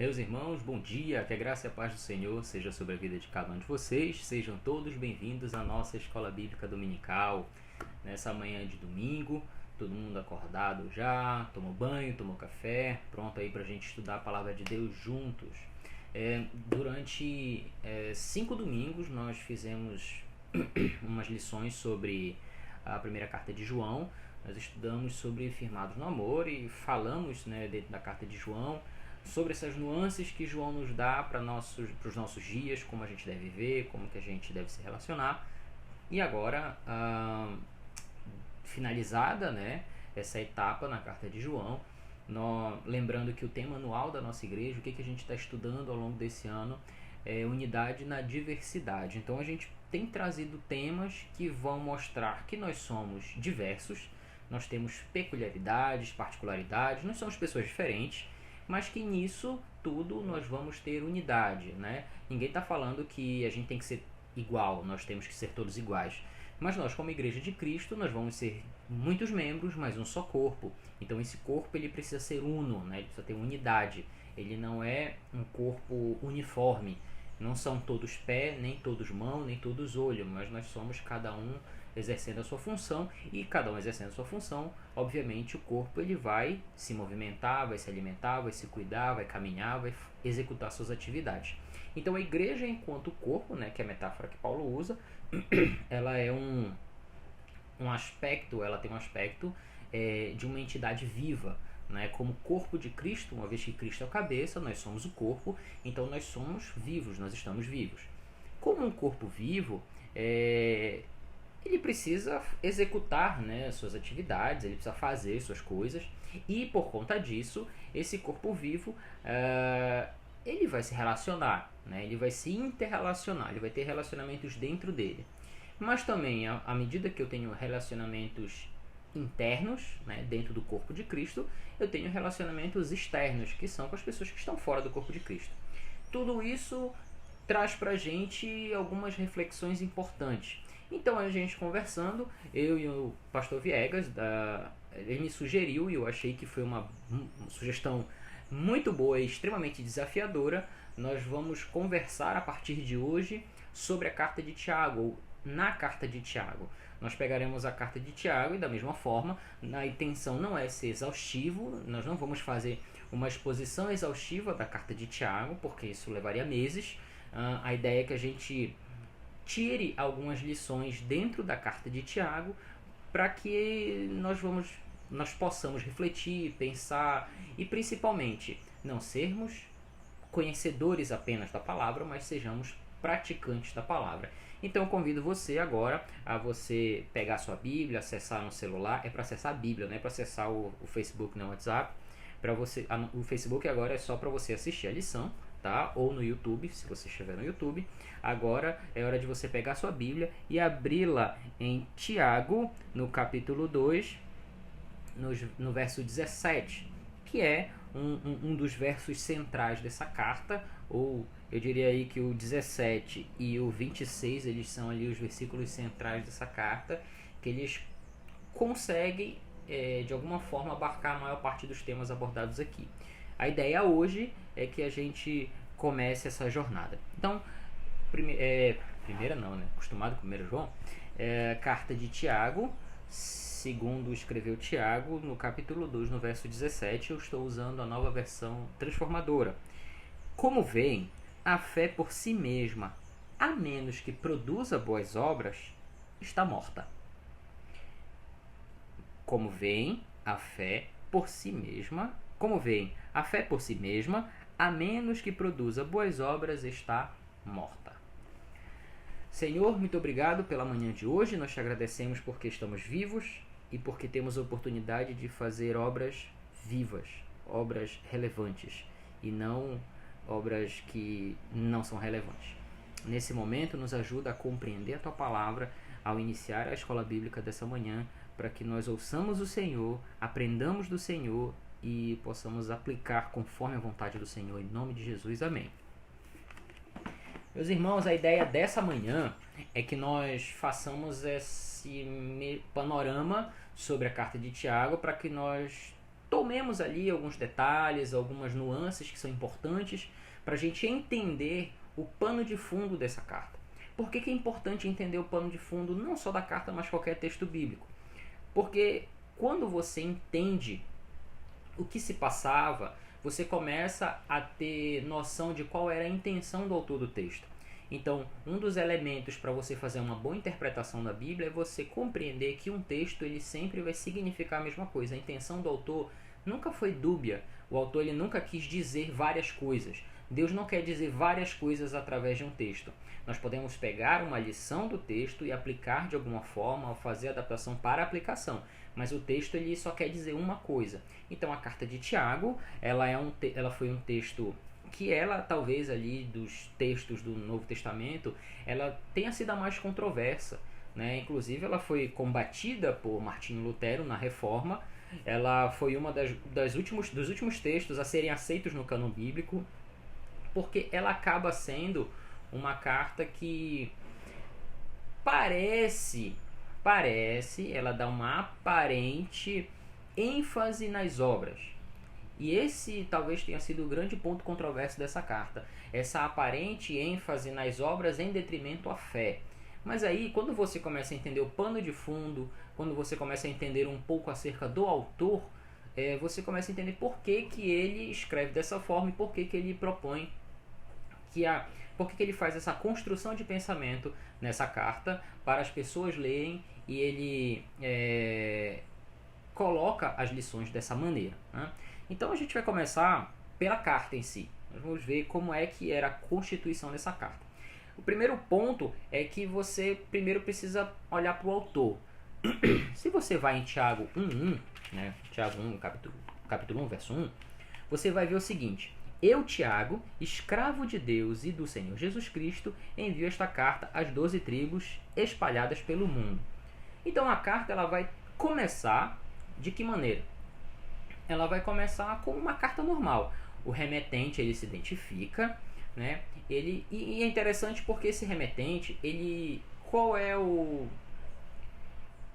Meus irmãos, bom dia, que a graça e a paz do Senhor seja sobre a vida de cada um de vocês. Sejam todos bem-vindos à nossa Escola Bíblica Dominical. Nessa manhã de domingo, todo mundo acordado já, tomou banho, tomou café, pronto aí pra gente estudar a Palavra de Deus juntos. Durante 5 domingos nós fizemos umas lições sobre a primeira carta de João. Nós estudamos sobre firmados no amor e falamos, dentro da carta de João, sobre essas nuances que João nos dá para os nossos dias, como a gente deve viver, como que a gente deve se relacionar. E agora, finalizada, essa etapa na carta de João, lembrando que o tema anual da nossa igreja, o que a gente está estudando ao longo desse ano, é unidade na diversidade. Então a gente tem trazido temas que vão mostrar que nós somos diversos, nós temos peculiaridades, particularidades, nós somos pessoas diferentes, mas que nisso tudo nós vamos ter unidade, Ninguém está falando que a gente tem que ser igual, nós temos que ser todos iguais. Mas nós, como Igreja de Cristo, nós vamos ser muitos membros, mas um só corpo. Então esse corpo ele precisa ser uno, ele precisa ter unidade. Ele não é um corpo uniforme. Não são todos pé, nem todos mão, nem todos olho, mas nós somos cada um exercendo a sua função, e cada um exercendo a sua função, obviamente o corpo ele vai se movimentar, vai se alimentar, vai se cuidar, vai caminhar, vai executar suas atividades. Então a igreja enquanto corpo, que é a metáfora que Paulo usa, ela é um aspecto, ela tem um aspecto de uma entidade viva, como corpo de Cristo. Uma vez que Cristo é a cabeça, nós somos o corpo, então nós somos vivos, nós estamos vivos. Como um corpo vivo, ele precisa executar suas atividades, ele precisa fazer suas coisas, e por conta disso, esse corpo vivo ele vai se relacionar, ele vai se interrelacionar, ele vai ter relacionamentos dentro dele. Mas também, à medida que eu tenho relacionamentos internos, dentro do corpo de Cristo, eu tenho relacionamentos externos, que são com as pessoas que estão fora do corpo de Cristo. Tudo isso traz pra gente algumas reflexões importantes. Então a gente conversando, eu e o pastor Viegas, ele me sugeriu, e eu achei que foi uma sugestão muito boa e extremamente desafiadora. Nós vamos conversar a partir de hoje sobre a carta de Tiago, ou na carta de Tiago. Nós pegaremos a carta de Tiago e da mesma forma, a intenção não é ser exaustivo, nós não vamos fazer uma exposição exaustiva da carta de Tiago, porque isso levaria meses. A ideia é que a gente tire algumas lições dentro da carta de Tiago para que nós possamos refletir, pensar e principalmente não sermos conhecedores apenas da palavra, mas sejamos praticantes da palavra. Então eu convido você agora a você pegar a sua Bíblia, acessar no celular. É para acessar a Bíblia, não é para acessar o Facebook no WhatsApp. O Facebook agora é só para você assistir a lição, tá? Ou no YouTube, se você estiver no YouTube. Agora é hora de você pegar a sua Bíblia e abri-la em Tiago, no capítulo 2, no verso 17, que é um dos versos centrais dessa carta, ou eu diria aí que o 17 e o 26, eles são ali os versículos centrais dessa carta, que eles conseguem, de alguma forma, abarcar a maior parte dos temas abordados aqui. A ideia hoje é que a gente comece essa jornada. Então, primeira não, acostumado com 1 João, carta de Tiago, segundo escreveu Tiago, no capítulo 2, no verso 17, eu estou usando a nova versão transformadora. Como veem, a fé por si mesma, a menos que produza boas obras, está morta. Como veem, a fé por si mesma, a menos que produza boas obras, está morta. Senhor, muito obrigado pela manhã de hoje. Nós te agradecemos porque estamos vivos e porque temos a oportunidade de fazer obras vivas, obras relevantes e não obras que não são relevantes. Nesse momento, nos ajuda a compreender a tua palavra ao iniciar a escola bíblica dessa manhã, para que nós ouçamos o Senhor, aprendamos do Senhor e possamos aplicar conforme a vontade do Senhor. Em nome de Jesus, amém. Meus irmãos, a ideia dessa manhã é que nós façamos esse panorama sobre a carta de Tiago, para que nós tomemos ali alguns detalhes, algumas nuances que são importantes para a gente entender o pano de fundo dessa carta. Por que é importante entender o pano de fundo não só da carta, mas qualquer texto bíblico? Porque quando você entende o que se passava, você começa a ter noção de qual era a intenção do autor do texto. Então, um dos elementos para você fazer uma boa interpretação da Bíblia é você compreender que um texto ele sempre vai significar a mesma coisa. A intenção do autor nunca foi dúbia. O autor ele nunca quis dizer várias coisas. Deus não quer dizer várias coisas através de um texto. Nós podemos pegar uma lição do texto e aplicar de alguma forma, ou fazer adaptação para a aplicação. Mas o texto ele só quer dizer uma coisa. Então a carta de Tiago, ela foi um texto que ela, talvez ali dos textos do Novo Testamento, ela tenha sido a mais controversa, né? Inclusive ela foi combatida por Martinho Lutero na Reforma. Ela foi uma dos últimos textos a serem aceitos no cânon bíblico, porque ela acaba sendo uma carta que parece, ela dá uma aparente ênfase nas obras. E esse talvez tenha sido o grande ponto controverso dessa carta. Essa aparente ênfase nas obras em detrimento à fé. Mas aí, quando você começa a entender o pano de fundo, quando você começa a entender um pouco acerca do autor, você começa a entender por que ele escreve dessa forma e por que ele propõe por que ele faz essa construção de pensamento nessa carta para as pessoas lerem, e ele coloca as lições dessa maneira, né? Então a gente vai começar pela carta em si. Nós vamos ver como é que era a constituição dessa carta. O primeiro ponto é que você primeiro precisa olhar para o autor. Se você vai em Tiago 1:1, né? Tiago 1, capítulo 1, verso 1, você vai ver o seguinte: eu, Tiago, escravo de Deus e do Senhor Jesus Cristo, envio esta carta às 12 tribos espalhadas pelo mundo. Então a carta ela vai começar de que maneira? Ela vai começar com uma carta normal. O remetente ele se identifica, né? E é interessante porque esse remetente,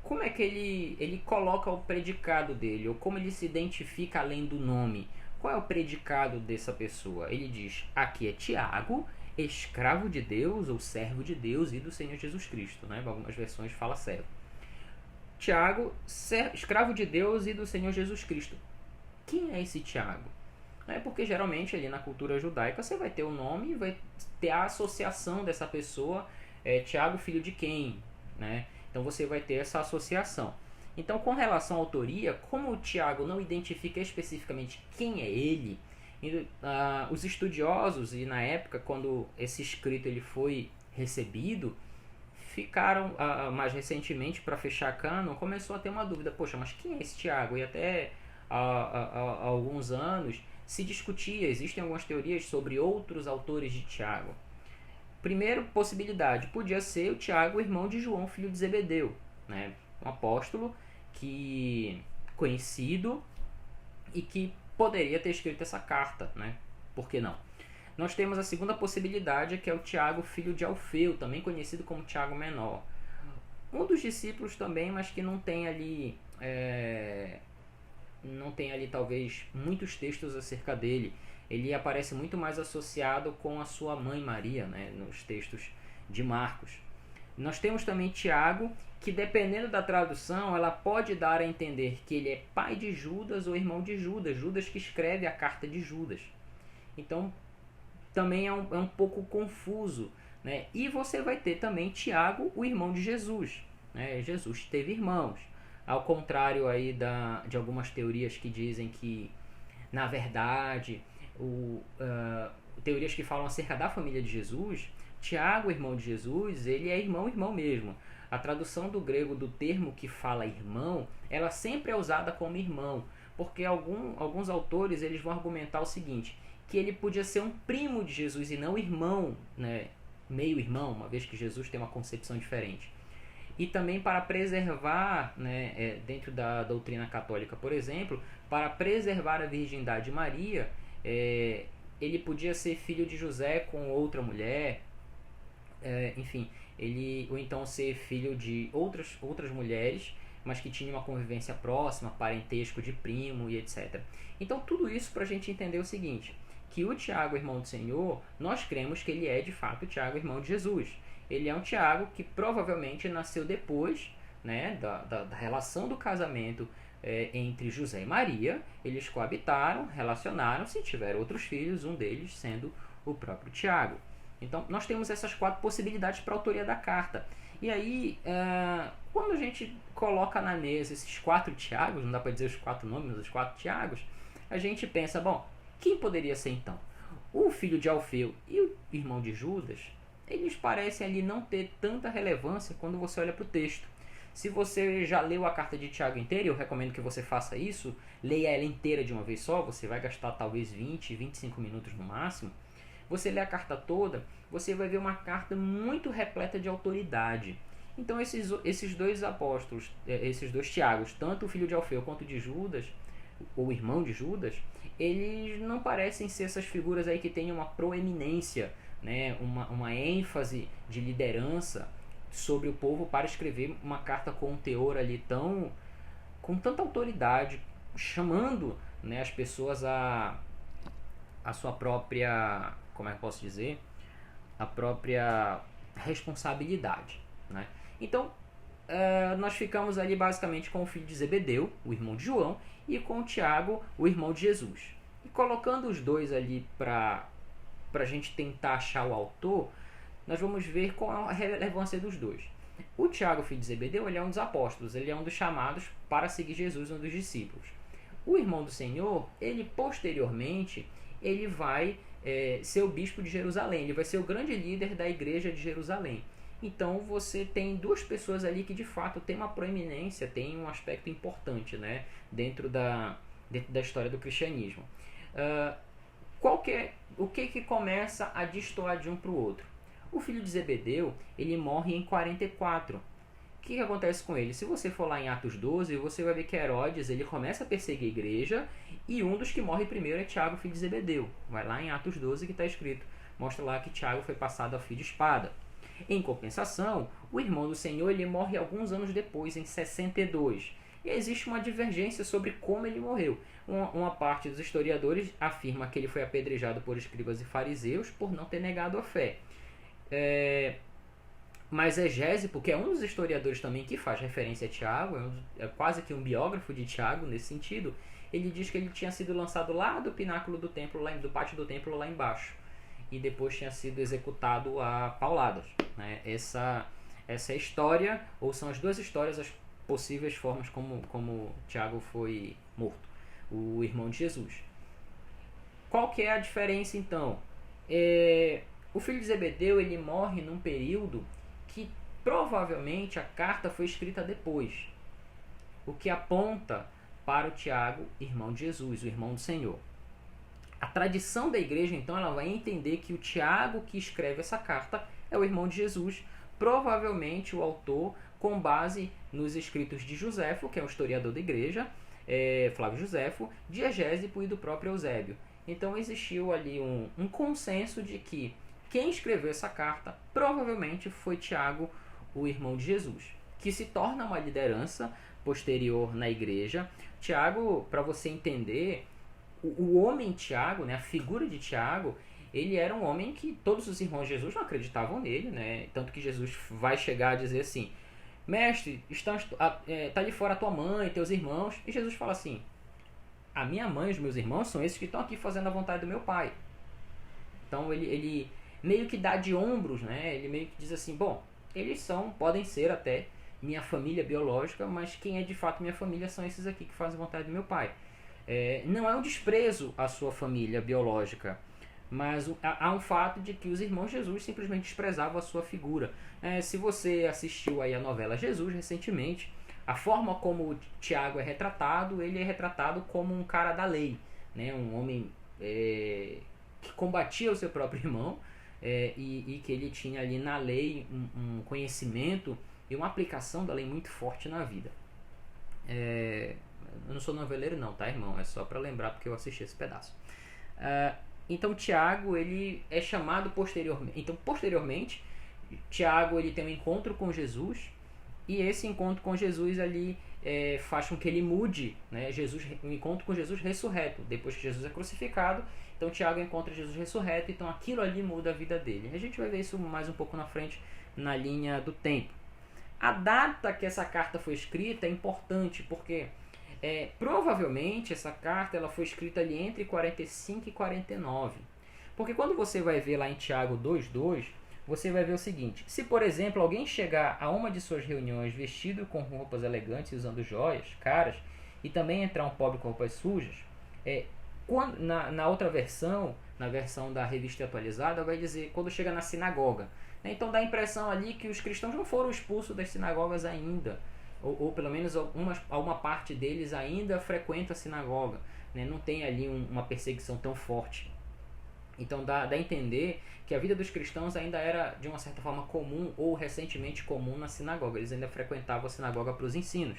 como é que ele coloca o predicado dele, ou como ele se identifica além do nome? Qual é o predicado dessa pessoa? Ele diz: aqui é Tiago, escravo de Deus ou servo de Deus e do Senhor Jesus Cristo, né? Em algumas versões fala servo. Tiago, escravo de Deus e do Senhor Jesus Cristo. Quem é esse Tiago? Porque geralmente ali na cultura judaica você vai ter o nome e vai ter a associação dessa pessoa. Tiago, filho de quem? Né? Então você vai ter essa associação. Então, com relação à autoria, como o Tiago não identifica especificamente quem é ele, os estudiosos, e na época quando esse escrito ele foi recebido, ficaram, mais recentemente, para fechar cânon, começou a ter uma dúvida: poxa, mas quem é esse Tiago? E até há alguns anos se discutia, existem algumas teorias sobre outros autores de Tiago. Primeira possibilidade, podia ser o Tiago, irmão de João, filho de Zebedeu, né? Um apóstolo conhecido e que poderia ter escrito essa carta, né? Por que não? Nós temos a segunda possibilidade, que é o Tiago, filho de Alfeu, também conhecido como Tiago Menor. Um dos discípulos também, mas que não tem ali talvez muitos textos acerca dele. Ele aparece muito mais associado com a sua mãe Maria, né, nos textos de Marcos. Nós temos também Tiago, que dependendo da tradução, ela pode dar a entender que ele é pai de Judas ou irmão de Judas, Judas que escreve a carta de Judas. Então, também é um pouco confuso, né? E você vai ter também Tiago, o irmão de Jesus, né? Jesus teve irmãos. Ao contrário aí de algumas teorias que dizem que, na verdade, teorias que falam acerca da família de Jesus, Tiago, irmão de Jesus, ele é irmão mesmo. A tradução do grego do termo que fala irmão, ela sempre é usada como irmão, porque alguns autores eles vão argumentar o seguinte, que ele podia ser um primo de Jesus e não irmão, né? Meio irmão, uma vez que Jesus tem uma concepção diferente. E também para preservar, né, dentro da doutrina católica, por exemplo, para preservar a virgindade de Maria, ele podia ser filho de José com outra mulher, enfim, ou então ser filho de outras mulheres, mas que tinha uma convivência próxima, parentesco de primo e etc. Então tudo isso para a gente entender o seguinte, que o Tiago, irmão do Senhor, nós cremos que ele é de fato o Tiago, irmão de Jesus. Ele é um Tiago que provavelmente nasceu depois, né, da relação do casamento entre José e Maria. Eles coabitaram, relacionaram-se, tiveram outros filhos, um deles sendo o próprio Tiago. Então nós temos essas 4 possibilidades para a autoria da carta. E aí, quando a gente coloca na mesa esses 4 Tiagos, não dá para dizer os 4 nomes, mas os 4 Tiagos, a gente pensa, bom, quem poderia ser então? O filho de Alfeu e o irmão de Judas, eles parecem ali não ter tanta relevância quando você olha para o texto. Se você já leu a carta de Tiago inteira, eu recomendo que você faça isso, leia ela inteira de uma vez só, você vai gastar talvez 20, 25 minutos no máximo. Você lê a carta toda, você vai ver uma carta muito repleta de autoridade. Então esses 2 apóstolos, esses 2 Tiagos, tanto o filho de Alfeu quanto de Judas, ou irmão de Judas, eles não parecem ser essas figuras aí que têm uma proeminência, né, uma ênfase de liderança sobre o povo para escrever uma carta com um teor ali com tanta autoridade, chamando, né, as pessoas a sua própria, como é que eu posso dizer, a própria responsabilidade, né? Então nós ficamos ali basicamente com o filho de Zebedeu, o irmão de João, e com o Tiago, o irmão de Jesus. E colocando os 2 ali para a gente tentar achar o autor, nós vamos ver qual é a relevância dos 2. O Tiago, filho de Zebedeu, ele é um dos apóstolos, ele é um dos chamados para seguir Jesus, um dos discípulos. O irmão do Senhor, ele posteriormente, ele vai ser o bispo de Jerusalém, ele vai ser o grande líder da igreja de Jerusalém. Então você tem 2 pessoas ali que de fato têm uma proeminência, têm um aspecto importante, né, dentro da história do cristianismo. O que começa a destoar de um para o outro? O filho de Zebedeu, ele morre em 44. O que acontece com ele? Se você for lá em Atos 12, você vai ver que Herodes ele começa a perseguir a igreja, e um dos que morre primeiro é Tiago, filho de Zebedeu. Vai lá em Atos 12 que está escrito. Mostra lá que Tiago foi passado a fio de espada. Em compensação, o irmão do Senhor ele morre alguns anos depois, em 62. E existe uma divergência sobre como ele morreu. Uma parte dos historiadores afirma que ele foi apedrejado por escribas e fariseus por não ter negado a fé. Mas Egésipo, que é um dos historiadores também que faz referência a Tiago, é quase que um biógrafo de Tiago nesse sentido, ele diz que ele tinha sido lançado lá do pináculo do templo, do pátio do templo lá embaixo, e depois tinha sido executado a pauladas, né? Essa é a história, ou são as 2 histórias, as possíveis formas como Tiago foi morto, o irmão de Jesus. Qual que é a diferença então? O filho de Zebedeu ele morre num período que provavelmente a carta foi escrita depois, o que aponta para o Tiago, irmão de Jesus, o irmão do Senhor. A tradição da igreja, então, ela vai entender que o Tiago que escreve essa carta é o irmão de Jesus, provavelmente o autor com base nos escritos de Joséfo, que é um historiador da igreja, Flávio Joséfo, de Egésipo e do próprio Eusébio. Então existiu ali um consenso de que quem escreveu essa carta provavelmente foi Tiago, o irmão de Jesus, que se torna uma liderança posterior na igreja. Tiago, para você entender, o homem Tiago, né, a figura de Tiago, ele era um homem que todos os irmãos de Jesus não acreditavam nele, né? Tanto que Jesus vai chegar a dizer assim: mestre, está ali fora a tua mãe, teus irmãos. E Jesus fala assim: a minha mãe e os meus irmãos são esses que estão aqui fazendo a vontade do meu pai. Então ele meio que dá de ombros, né? Ele meio que diz assim: bom, eles podem ser até minha família biológica, mas quem é de fato minha família são esses aqui que fazem a vontade do meu pai. Não é um desprezo à sua família biológica, mas há um fato de que os irmãos de Jesus simplesmente desprezavam a sua figura. Se você assistiu aí a novela Jesus recentemente, a forma como Tiago é retratado, ele é retratado como um cara da lei, né? Um homem que combatia o seu próprio irmão, e que ele tinha ali na lei um conhecimento e uma aplicação da lei muito forte na vida. Eu não sou noveleiro não, tá, irmão? É só para lembrar porque eu assisti esse pedaço. Então Tiago ele é chamado posteriormente. Então posteriormente Tiago ele tem um encontro com Jesus, e esse encontro com Jesus ali faz com que ele mude, né, o encontro com Jesus ressurreto. Depois que Jesus é crucificado, então Tiago encontra Jesus ressurreto, então aquilo ali muda a vida dele. A gente vai ver isso mais um pouco na frente, na linha do tempo. A data que essa carta foi escrita é importante, porque provavelmente essa carta ela foi escrita ali entre 45 e 49. Porque quando você vai ver lá em Tiago 2:2, você vai ver o seguinte: se por exemplo alguém chegar a uma de suas reuniões vestido com roupas elegantes e usando joias caras, e também entrar um pobre com roupas sujas, na outra versão, na versão da Revista Atualizada, vai dizer quando chega na sinagoga. Então dá a impressão ali que os cristãos não foram expulsos das sinagogas ainda, ou pelo menos alguma parte deles ainda frequenta a sinagoga, né? Não tem ali uma perseguição tão forte. Então dá a entender que a vida dos cristãos ainda era de uma certa forma comum ou recentemente comum na sinagoga. Eles ainda frequentavam a sinagoga para os ensinos.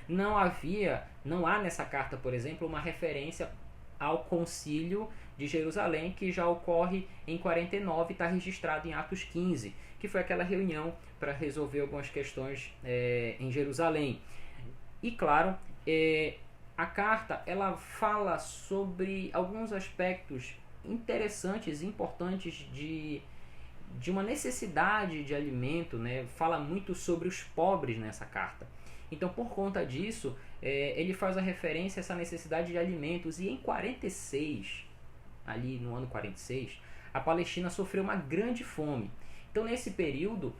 Não há nessa carta, por exemplo, uma referência ao concílio de Jerusalém, que já ocorre em 49 e está registrado em Atos 15, que foi aquela reunião para resolver algumas questões em Jerusalém. E claro, a carta ela fala sobre alguns aspectos interessantes e importantes de uma necessidade de alimento, né? Fala muito sobre os pobres nessa carta. Então, por conta disso, ele faz a referência a essa necessidade de alimentos. E em 46, ali no ano 46, a Palestina sofreu uma grande fome. Então, nesse período,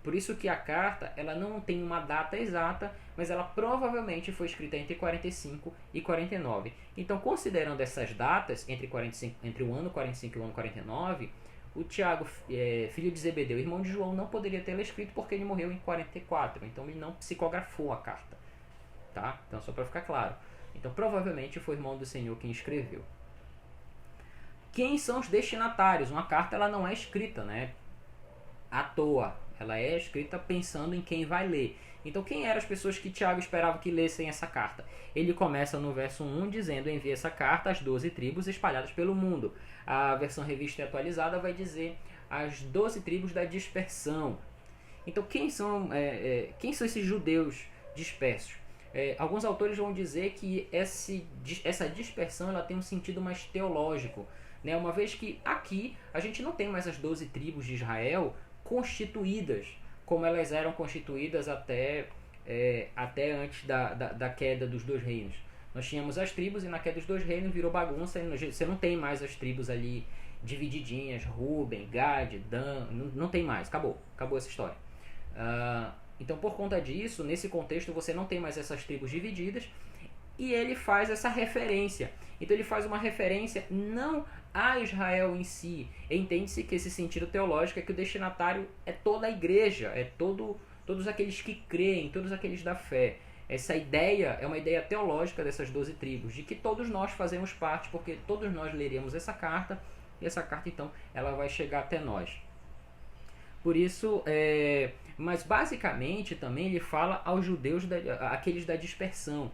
por isso que a carta ela não tem uma data exata, mas ela provavelmente foi escrita entre 45 e 49. Então, considerando essas datas, entre o ano 45 e o ano 49, o Tiago, filho de Zebedeu, irmão de João, não poderia tê-la escrito porque ele morreu em 44. Então, ele não psicografou a carta. Tá? Então, só para ficar claro. Então, provavelmente foi o irmão do Senhor quem escreveu. Quem são os destinatários? Uma carta ela não é escrita, né, à toa. Ela é escrita pensando em quem vai ler. Então, quem eram as pessoas que Tiago esperava que lessem essa carta? Ele começa no verso 1 dizendo: envia essa carta às 12 tribos espalhadas pelo mundo. A versão revista e atualizada vai dizer as 12 tribos da dispersão. Então, quem são esses judeus dispersos? Alguns autores vão dizer que essa dispersão ela tem um sentido mais teológico, né? Uma vez que aqui a gente não tem mais as 12 tribos de Israel constituídas, como elas eram constituídas até antes da queda dos dois reinos. Nós tínhamos as tribos e na queda dos dois reinos virou bagunça e você não tem mais as tribos ali divididinhas, Ruben, Gad, Dan, não tem mais, acabou essa história. Então, por conta disso, nesse contexto você não tem mais essas tribos divididas e ele faz essa referência. Então ele faz uma referência não a Israel em si. Entende-se que esse sentido teológico é que o destinatário é toda a igreja, todos aqueles que creem, todos aqueles da fé. Essa ideia é uma ideia teológica dessas 12 tribos, de que todos nós fazemos parte, porque todos nós leremos essa carta, e essa carta então ela vai chegar até nós. Por isso, mas basicamente também ele fala aos judeus, aqueles da dispersão.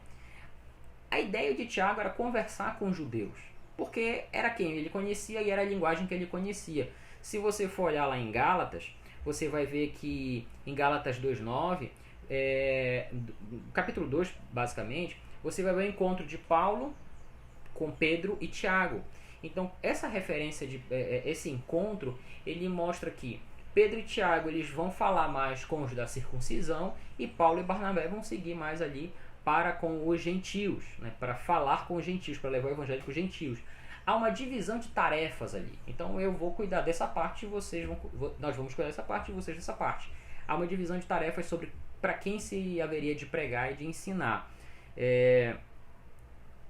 A ideia de Tiago era conversar com os judeus, porque era quem ele conhecia e era a linguagem que ele conhecia. Se você for olhar lá em Gálatas, você vai ver que em Gálatas 2:9, capítulo 2, basicamente, você vai ver o encontro de Paulo com Pedro e Tiago. Então, essa referência, esse encontro, ele mostra que Pedro e Tiago eles vão falar mais com os da circuncisão e Paulo e Barnabé vão seguir mais ali para com os gentios, né, para falar com os gentios, para levar o evangelho para os gentios. Há uma divisão de tarefas ali. Então eu vou cuidar dessa parte, nós vamos cuidar dessa parte e vocês dessa parte. Há uma divisão de tarefas sobre para quem se haveria de pregar e de ensinar.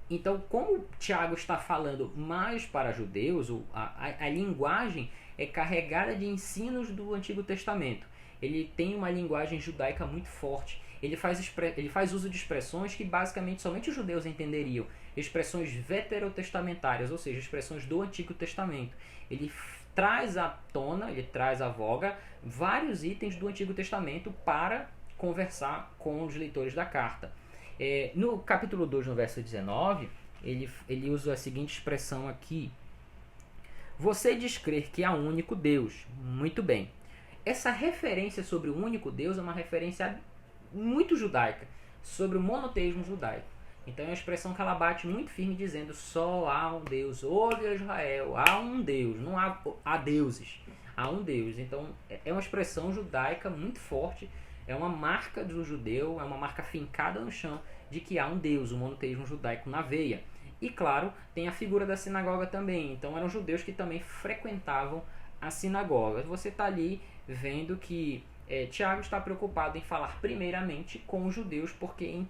Então, como Tiago está falando mais para judeus, a linguagem é carregada de ensinos do Antigo Testamento. Ele tem uma linguagem judaica muito forte. Ele faz uso de expressões que basicamente somente os judeus entenderiam. Expressões veterotestamentárias, ou seja, expressões do Antigo Testamento. Ele traz à tona, ele traz à voga vários itens do Antigo Testamento para conversar com os leitores da carta. No capítulo 2, no verso 19, ele usa a seguinte expressão aqui: você diz crer que há um único Deus. Muito bem. Essa referência sobre o único Deus é uma referência muito judaica. sobre o monoteísmo judaico. Então é uma expressão que ela bate muito firme dizendo só há um Deus, ouve Israel, há um Deus, não há deuses, há um Deus. Então é uma expressão judaica muito forte, é uma marca do judeu, é uma marca fincada no chão de que há um Deus, o monoteísmo judaico na veia. E claro, tem a figura da sinagoga também, então eram judeus que também frequentavam a sinagoga. Você está ali vendo que Tiago está preocupado em falar primeiramente com os judeus, porque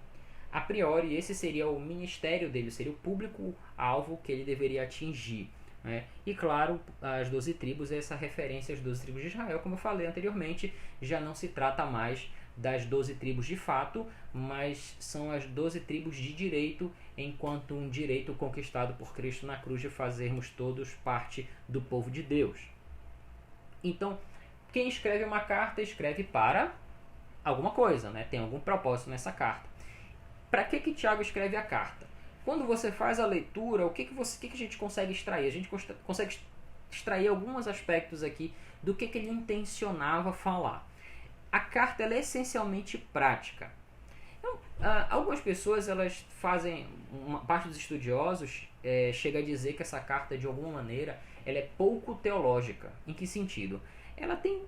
a priori esse seria o ministério dele, seria o público-alvo que ele deveria atingir. Né? E claro, as 12 tribos, essa referência às 12 tribos de Israel, como eu falei anteriormente, já não se trata mais das 12 tribos de fato, mas são as 12 tribos de direito, enquanto um direito conquistado por Cristo na cruz de fazermos todos parte do povo de Deus. Então, quem escreve uma carta escreve para alguma coisa, né? Tem algum propósito nessa carta. Para que Tiago escreve a carta? Quando você faz a leitura, o que a gente consegue extrair? A gente consegue extrair alguns aspectos aqui do que ele intencionava falar. A carta ela é essencialmente prática. Então, algumas pessoas elas fazem, uma parte dos estudiosos chega a dizer que essa carta de alguma maneira ela é pouco teológica. Em que sentido? Ela tem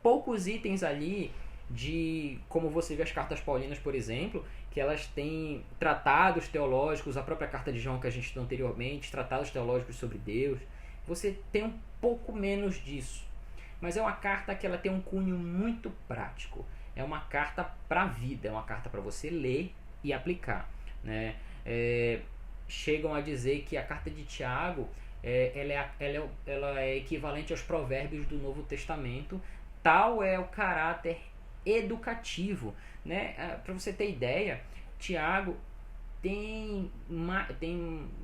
poucos itens ali de, como você vê as cartas paulinas, por exemplo, que elas têm tratados teológicos, a própria carta de João que a gente estudou anteriormente, tratados teológicos sobre Deus. Você tem um pouco menos disso. Mas é uma carta que ela tem um cunho muito prático. É uma carta para a vida, é uma carta para você ler e aplicar. Né? Chegam a dizer que a carta de Tiago ela é equivalente aos provérbios do Novo Testamento. Tal é o caráter educativo. Né? Para você ter ideia, Tiago tem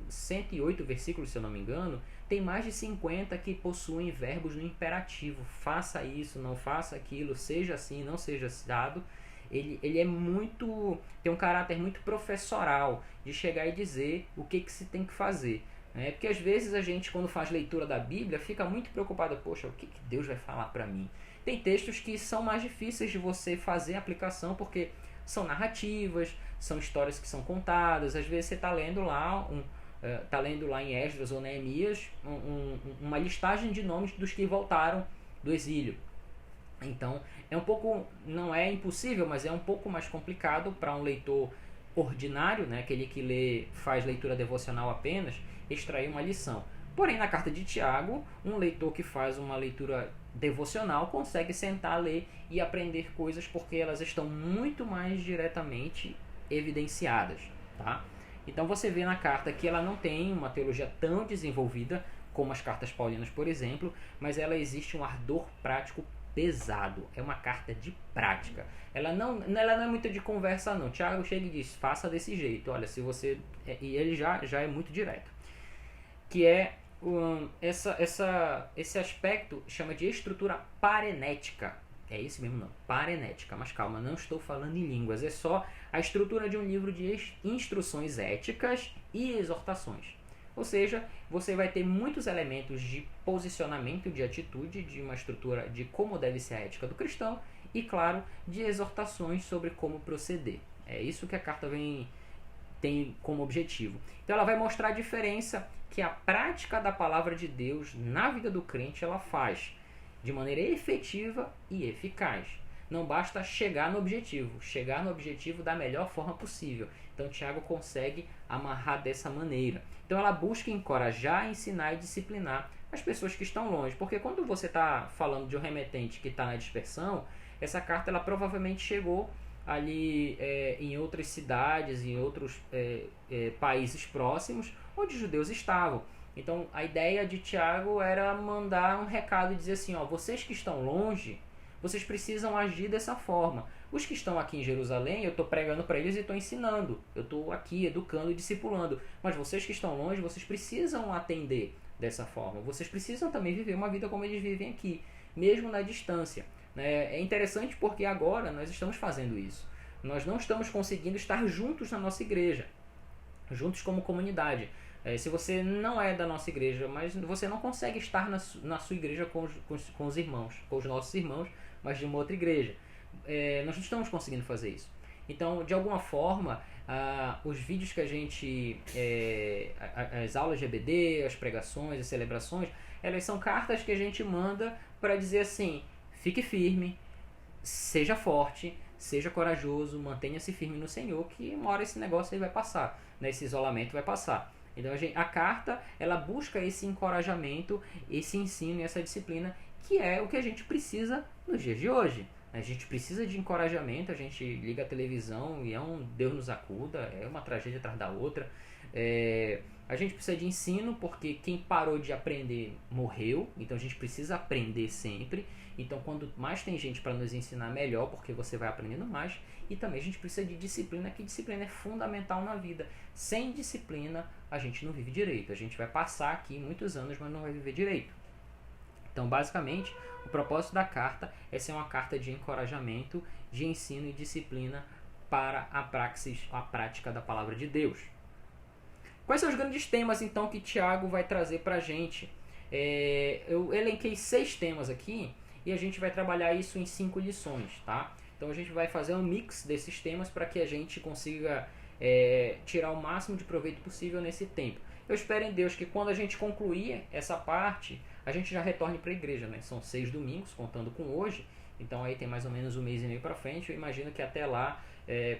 108 versículos, se eu não me engano. Tem mais de 50 que possuem verbos no imperativo. Faça isso, não faça aquilo, seja assim, não seja assado. Ele é muito, tem um caráter muito professoral de chegar e dizer o que se tem que fazer. Porque às vezes a gente, quando faz leitura da Bíblia, fica muito preocupado. Poxa, o que Deus vai falar para mim? Tem textos que são mais difíceis de você fazer a aplicação, porque são narrativas, são histórias que são contadas. Às vezes você está lendo lá em Esdras ou Neemias uma listagem de nomes dos que voltaram do exílio. Então é um pouco, não é impossível, mas é um pouco mais complicado para um leitor ordinário, né, aquele que faz leitura devocional apenas, extrair uma lição. Porém, na carta de Tiago, um leitor que faz uma leitura devocional consegue sentar, ler e aprender coisas, porque elas estão muito mais diretamente evidenciadas, tá? Então você vê na carta que ela não tem uma teologia tão desenvolvida como as cartas paulinas, por exemplo, mas ela existe um ardor prático pesado. É uma carta de prática. Ela não é muito de conversa não. Tiago chega e diz, faça desse jeito. Olha, se você... E ele já é muito direto. Que é esse aspecto chama de estrutura parenética. É esse mesmo nome, parenética. Mas calma, não estou falando em línguas. É só a estrutura de um livro de instruções éticas e exortações. Ou seja, você vai ter muitos elementos de posicionamento, de atitude, de uma estrutura de como deve ser a ética do cristão e, claro, de exortações sobre como proceder. É isso que a carta tem como objetivo. Então ela vai mostrar a diferença que a prática da palavra de Deus na vida do crente ela faz de maneira efetiva e eficaz. Não basta chegar no objetivo da melhor forma possível. Então Tiago consegue amarrar dessa maneira. Então ela busca encorajar, ensinar e disciplinar as pessoas que estão longe. Porque quando você está falando de um remetente que está na dispersão, essa carta ela provavelmente chegou ali em outras cidades, em outros países próximos, onde os judeus estavam. Então a ideia de Tiago era mandar um recado e dizer assim, ó, vocês que estão longe, vocês precisam agir dessa forma. Os que estão aqui em Jerusalém, eu estou pregando para eles e estou ensinando. Eu estou aqui educando e discipulando. Mas vocês que estão longe, vocês precisam atender dessa forma. Vocês precisam também viver uma vida como eles vivem aqui, mesmo na distância. É interessante porque agora nós estamos fazendo isso. Nós não estamos conseguindo estar juntos na nossa igreja, juntos como comunidade. Se você não é da nossa igreja, mas você não consegue estar na sua igreja com os irmãos, com os nossos irmãos, mas de uma outra igreja. Nós não estamos conseguindo fazer isso. Então, de alguma forma, os vídeos que a gente, as aulas de EBD, as pregações, as celebrações, elas são cartas que a gente manda para dizer assim: fique firme, seja forte, seja corajoso, mantenha-se firme no Senhor, que uma hora esse negócio aí vai passar, né? Esse isolamento vai passar. Então a carta, ela busca esse encorajamento, esse ensino e essa disciplina, que é o que a gente precisa nos dias de hoje. A gente precisa de encorajamento, a gente liga a televisão e é um Deus nos acuda, é uma tragédia atrás da outra. A gente precisa de ensino, porque quem parou de aprender morreu, então a gente precisa aprender sempre. Então, quando mais tem gente para nos ensinar, melhor, porque você vai aprendendo mais. E também a gente precisa de disciplina, que disciplina é fundamental na vida. Sem disciplina, a gente não vive direito. A gente vai passar aqui muitos anos, mas não vai viver direito. Então, basicamente, o propósito da carta é ser uma carta de encorajamento, de ensino e disciplina para a prática da palavra de Deus. Quais são os grandes temas, então, que Tiago vai trazer para a gente? Eu elenquei 6 temas aqui e a gente vai trabalhar isso em 5 lições, tá? Então, a gente vai fazer um mix desses temas para que a gente consiga tirar o máximo de proveito possível nesse tempo. Eu espero em Deus que quando a gente concluir essa parte, a gente já retorne para a igreja, né? São 6 domingos, contando com hoje, então aí tem mais ou menos um mês e meio para frente. Eu imagino que até lá,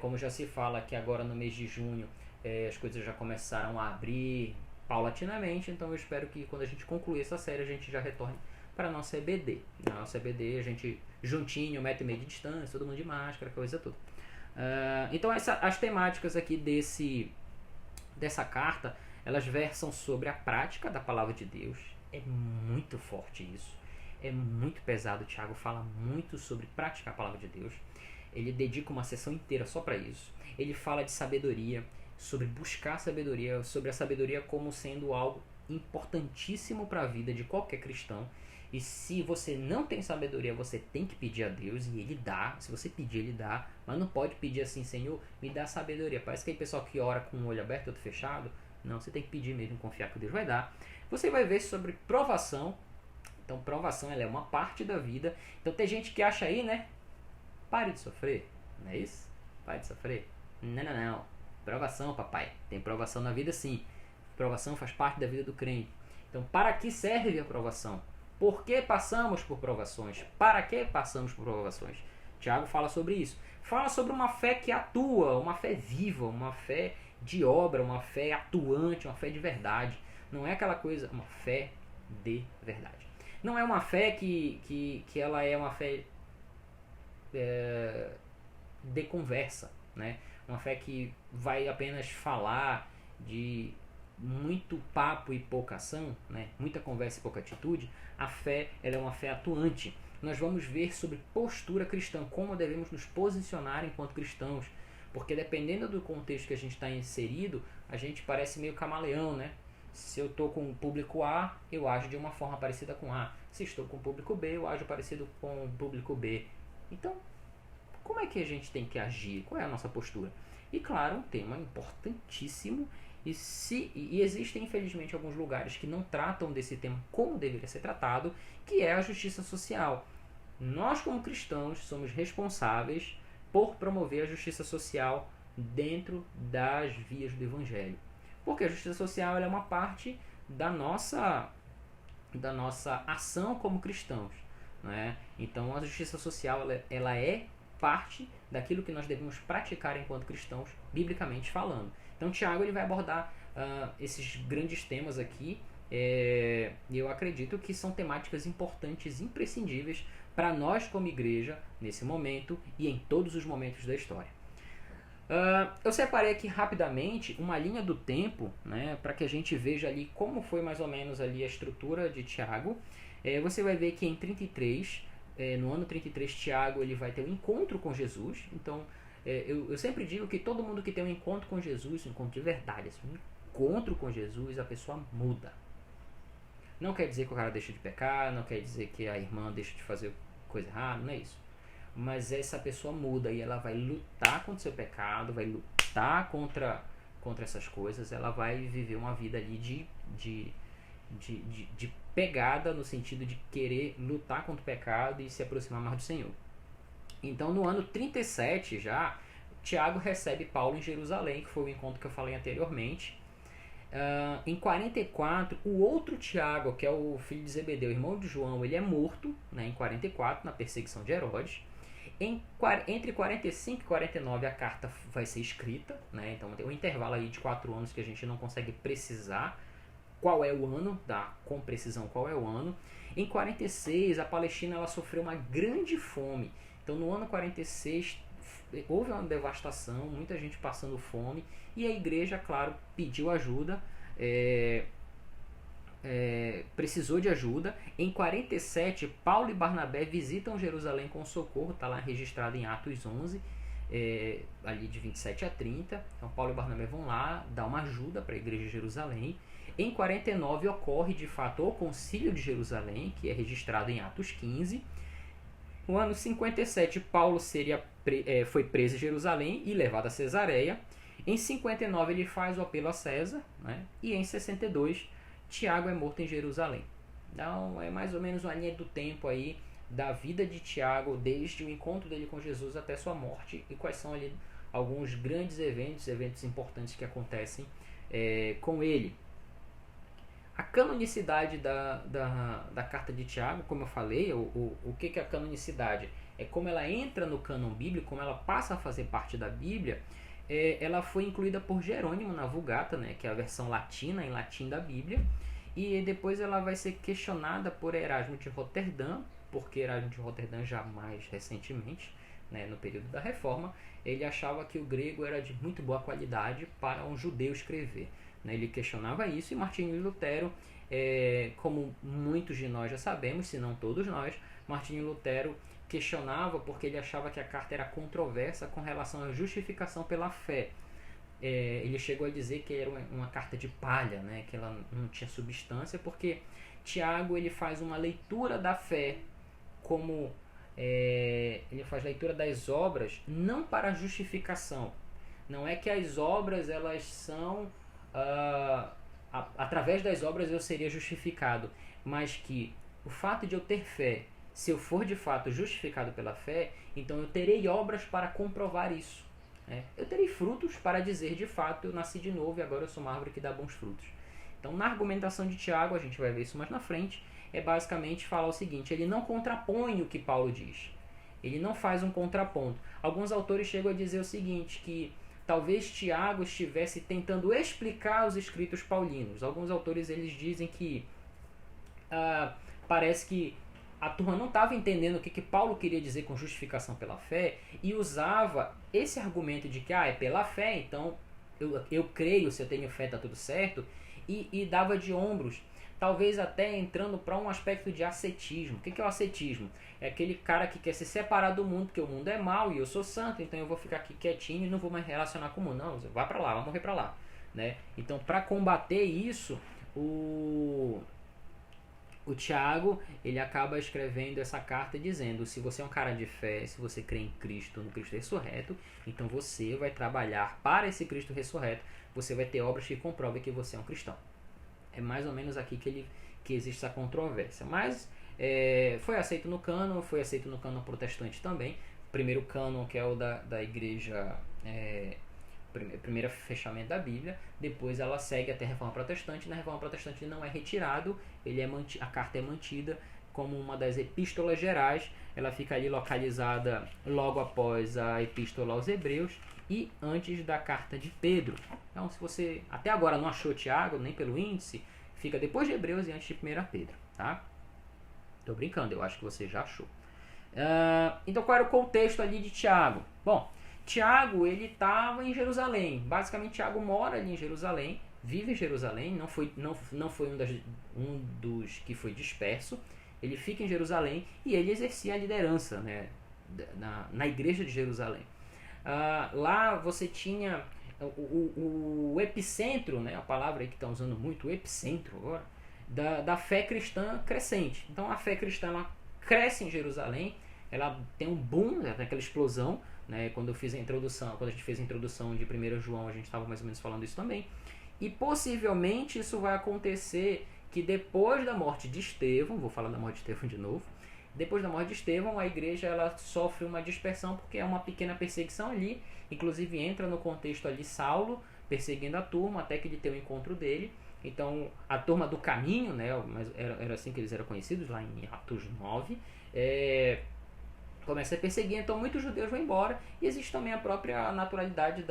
como já se fala que agora no mês de junho as coisas já começaram a abrir paulatinamente, então eu espero que quando a gente concluir essa série, a gente já retorne para a nossa EBD. Na nossa EBD, a gente juntinho, 1,5 metro de distância, todo mundo de máscara, coisa toda. Então as temáticas aqui dessa carta, elas versam sobre a prática da palavra de Deus. É muito forte isso, é muito pesado. O Tiago fala muito sobre praticar a palavra de Deus. Ele dedica uma sessão inteira só para isso. Ele fala de sabedoria, sobre buscar sabedoria, sobre a sabedoria como sendo algo importantíssimo para a vida de qualquer cristão. E se você não tem sabedoria, você tem que pedir a Deus, e Ele dá. Se você pedir, Ele dá. Mas não pode pedir assim: Senhor, me dá sabedoria. Parece que aí pessoal que ora com um olho aberto e outro fechado. Não, você tem que pedir mesmo, confiar que Deus vai dar. Você vai ver sobre provação. Então, provação, ela é uma parte da vida. Então, tem gente que acha aí, né? Pare de sofrer. Não é isso? Pare de sofrer. Não. Provação, papai. Tem provação na vida, sim. Provação faz parte da vida do crente. Então, para que serve a provação? Por que passamos por provações? Para que passamos por provações? Tiago fala sobre isso. Fala sobre uma fé que atua, uma fé viva, uma fé de obra, uma fé atuante, uma fé de verdade. Não é aquela coisa, uma fé de verdade. Não é uma fé que ela é uma fé de conversa, né? Uma fé que vai apenas falar de muito papo e pouca ação, né? Muita conversa e pouca atitude. A fé, ela é uma fé atuante. Nós vamos ver sobre postura cristã, como devemos nos posicionar enquanto cristãos, porque dependendo do contexto que a gente está inserido, a gente parece meio camaleão, né? Se eu estou com o público A, eu ajo de uma forma parecida com A. Se estou com o público B, eu ajo parecido com o público B. Então, como é que a gente tem que agir? Qual é a nossa postura? E claro, um tema importantíssimo. E existem, infelizmente, alguns lugares que não tratam desse tema como deveria ser tratado, que é a justiça social. Nós, como cristãos, somos responsáveis por promover a justiça social dentro das vias do Evangelho. Porque a justiça social ela é uma parte da nossa ação como cristãos, né? Então, a justiça social ela é parte daquilo que nós devemos praticar enquanto cristãos, biblicamente falando. Então, Tiago ele vai abordar esses grandes temas aqui. E eu acredito que são temáticas importantes, imprescindíveis para nós como igreja, nesse momento e em todos os momentos da história. Eu separei aqui rapidamente uma linha do tempo, né, para que a gente veja ali como foi mais ou menos ali a estrutura de Tiago. Você vai ver que em 33, no ano 33, Tiago ele vai ter um encontro com Jesus. Então, eu sempre digo que todo mundo que tem um encontro com Jesus, um encontro de verdade, assim, um encontro com Jesus, a pessoa muda. Não quer dizer que o cara deixa de pecar, não quer dizer que a irmã deixa de fazer coisa errada, não é isso. Mas essa pessoa muda e ela vai lutar contra o seu pecado, vai lutar contra essas coisas, ela vai viver uma vida ali de pegada, no sentido de querer lutar contra o pecado e se aproximar mais do Senhor. Então, no ano 37 já, Tiago recebe Paulo em Jerusalém, que foi o encontro que eu falei anteriormente. Em 44, o outro Tiago, que é o filho de Zebedeu, irmão de João, ele é morto, né, em 44, na perseguição de Herodes. Entre 45 e 49 a carta vai ser escrita, né, então tem um intervalo aí de 4 anos que a gente não consegue precisar qual é o ano, com precisão qual é o ano. Em 46, a Palestina ela sofreu uma grande fome. Então no ano 46 houve uma devastação, muita gente passando fome, e a igreja, claro, pediu ajuda, precisou de ajuda. Em 47, Paulo e Barnabé visitam Jerusalém com socorro, está lá registrado em Atos 11, ali de 27 a 30. Então Paulo e Barnabé vão lá dar uma ajuda para a igreja de Jerusalém. Em 49 ocorre de fato o concílio de Jerusalém, que é registrado em Atos 15. No ano 57, Paulo foi preso em Jerusalém e levado a Cesareia. Em 59, ele faz o apelo a César, né? E em 62, Tiago é morto em Jerusalém. Então, é mais ou menos uma linha do tempo aí da vida de Tiago, desde o encontro dele com Jesus até sua morte, e quais são ali alguns grandes eventos importantes que acontecem com ele. A canonicidade da carta de Tiago, como eu falei, o que é a canonicidade? É como ela entra no cânon bíblico, como ela passa a fazer parte da Bíblia. Ela foi incluída por Jerônimo na Vulgata, né, que é a versão latina, em latim da Bíblia, e depois ela vai ser questionada por Erasmo de Roterdã, porque Erasmo de Roterdã já mais recentemente, né, no período da Reforma, ele achava que o grego era de muito boa qualidade para um judeu escrever. Ele questionava isso, e Martinho Lutero, como muitos de nós já sabemos, se não todos nós, Martinho Lutero questionava porque ele achava que a carta era controversa com relação à justificação pela fé. Ele chegou a dizer que era uma carta de palha, né, que ela não tinha substância, porque Tiago ele faz uma leitura da fé como ele faz leitura das obras não para a justificação. Não é que as obras elas são através das obras eu seria justificado, mas que o fato de eu ter fé, se eu for de fato justificado pela fé, então eu terei obras para comprovar isso. Eu terei frutos para dizer de fato eu nasci de novo e agora eu sou uma árvore que dá bons frutos. Então na argumentação de Tiago, a gente vai ver isso mais na frente, é basicamente falar o seguinte: ele não contrapõe o que Paulo diz, ele não faz um contraponto. Alguns autores chegam a dizer o seguinte, que talvez Tiago estivesse tentando explicar os escritos paulinos. Alguns autores eles dizem que parece que a turma não estava entendendo o que Paulo queria dizer com justificação pela fé, e usava esse argumento de que é pela fé, então eu creio, se eu tenho fé está tudo certo, e dava de ombros, talvez até entrando para um aspecto de ascetismo. O que é o ascetismo? É aquele cara que quer se separar do mundo, porque o mundo é mau e eu sou santo, então eu vou ficar aqui quietinho e não vou mais relacionar com o mundo. Não, vai para lá, vai morrer para lá, né? Então, para combater isso, o Tiago ele acaba escrevendo essa carta dizendo: se você é um cara de fé, se você crê em Cristo, no Cristo ressurreto, então você vai trabalhar para esse Cristo ressurreto, você vai ter obras que comprovem que você é um cristão. É mais ou menos aqui que existe essa controvérsia. Mas foi aceito no cânon protestante também. Primeiro cânon, que é o da igreja, primeiro fechamento da Bíblia. Depois ela segue até a Reforma Protestante. Na Reforma Protestante não é retirado, a carta é mantida como uma das epístolas gerais. Ela fica ali localizada logo após a epístola aos Hebreus e antes da carta de Pedro. Então, se você até agora não achou Tiago, nem pelo índice, fica depois de Hebreus e antes de 1 Pedro, tá? Tô brincando, eu acho que você já achou. Então, qual era o contexto ali de Tiago? Bom, Tiago, ele estava em Jerusalém. Basicamente, Tiago mora ali em Jerusalém, vive em Jerusalém, não foi um dos que foi disperso. Ele fica em Jerusalém e ele exercia a liderança, né, na igreja de Jerusalém. Lá você tinha o epicentro, né, a palavra aí que está usando muito, o epicentro agora, da fé cristã crescente. Então a fé cristã ela cresce em Jerusalém, ela tem um boom, né, tem aquela explosão, né, quando a gente fez a introdução de 1 João, a gente estava mais ou menos falando isso também. E possivelmente isso vai acontecer que depois da morte de Estevão, vou falar da morte de Estevão de novo, Depois da morte de Estevão, a igreja ela sofre uma dispersão porque é uma pequena perseguição ali, inclusive entra no contexto ali Saulo perseguindo a turma até que ele tem o encontro dele. Então, a turma do caminho, né, mas era assim que eles eram conhecidos lá em Atos 9, começa a perseguir, então muitos judeus vão embora, e existe também a própria naturalidade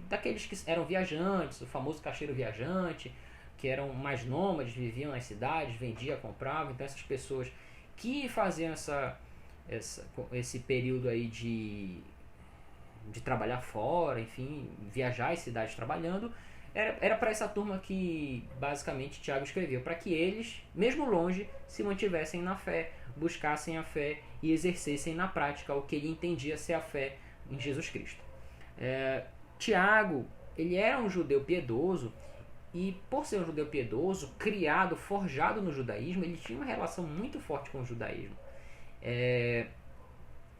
daqueles que eram viajantes, o famoso caixeiro viajante, que eram mais nômades, viviam nas cidades, vendiam, compravam. Então essas pessoas que faziam esse período aí de trabalhar fora, enfim, viajar as cidades trabalhando, era para essa turma que basicamente Tiago escreveu, para que eles, mesmo longe, se mantivessem na fé, buscassem a fé e exercessem na prática o que ele entendia ser a fé em Jesus Cristo. Tiago, ele era um judeu piedoso, e por ser um judeu piedoso, criado, forjado no judaísmo, ele tinha uma relação muito forte com o judaísmo.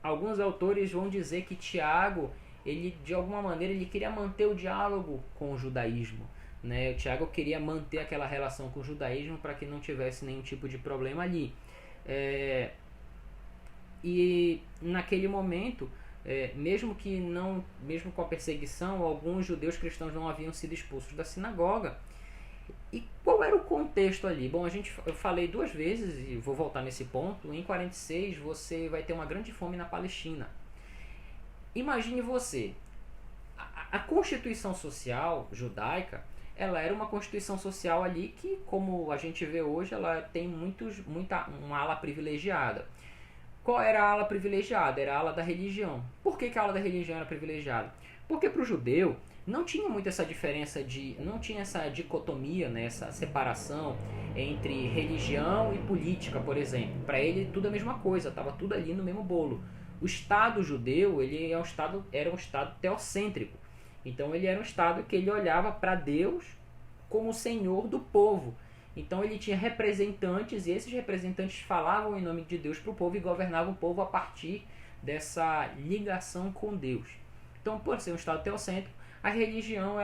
Alguns autores vão dizer que Tiago, ele de alguma maneira ele queria manter o diálogo com o judaísmo, né? O Tiago queria manter aquela relação com o judaísmo para que não tivesse nenhum tipo de problema ali. E naquele momento, mesmo com a perseguição, alguns judeus cristãos não haviam sido expulsos da sinagoga. E qual era o contexto ali? Bom, eu falei 2 vezes e vou voltar nesse ponto. Em 46 você vai ter uma grande fome na Palestina. Imagine você, a constituição social judaica, ela era uma constituição social ali que, como a gente vê hoje, ela tem uma ala privilegiada. Qual era a ala privilegiada? Era a ala da religião. Por que a ala da religião era privilegiada? Porque para o judeu não tinha muito essa diferença não tinha essa dicotomia, né, essa separação entre religião e política, por exemplo. Para ele tudo a mesma coisa, estava tudo ali no mesmo bolo. O Estado judeu era um Estado teocêntrico. Então ele era um Estado que ele olhava para Deus como o Senhor do povo. Então ele tinha representantes, e esses representantes falavam em nome de Deus para o povo e governavam o povo a partir dessa ligação com Deus. Então, por ser um Estado teocêntrico, a religião,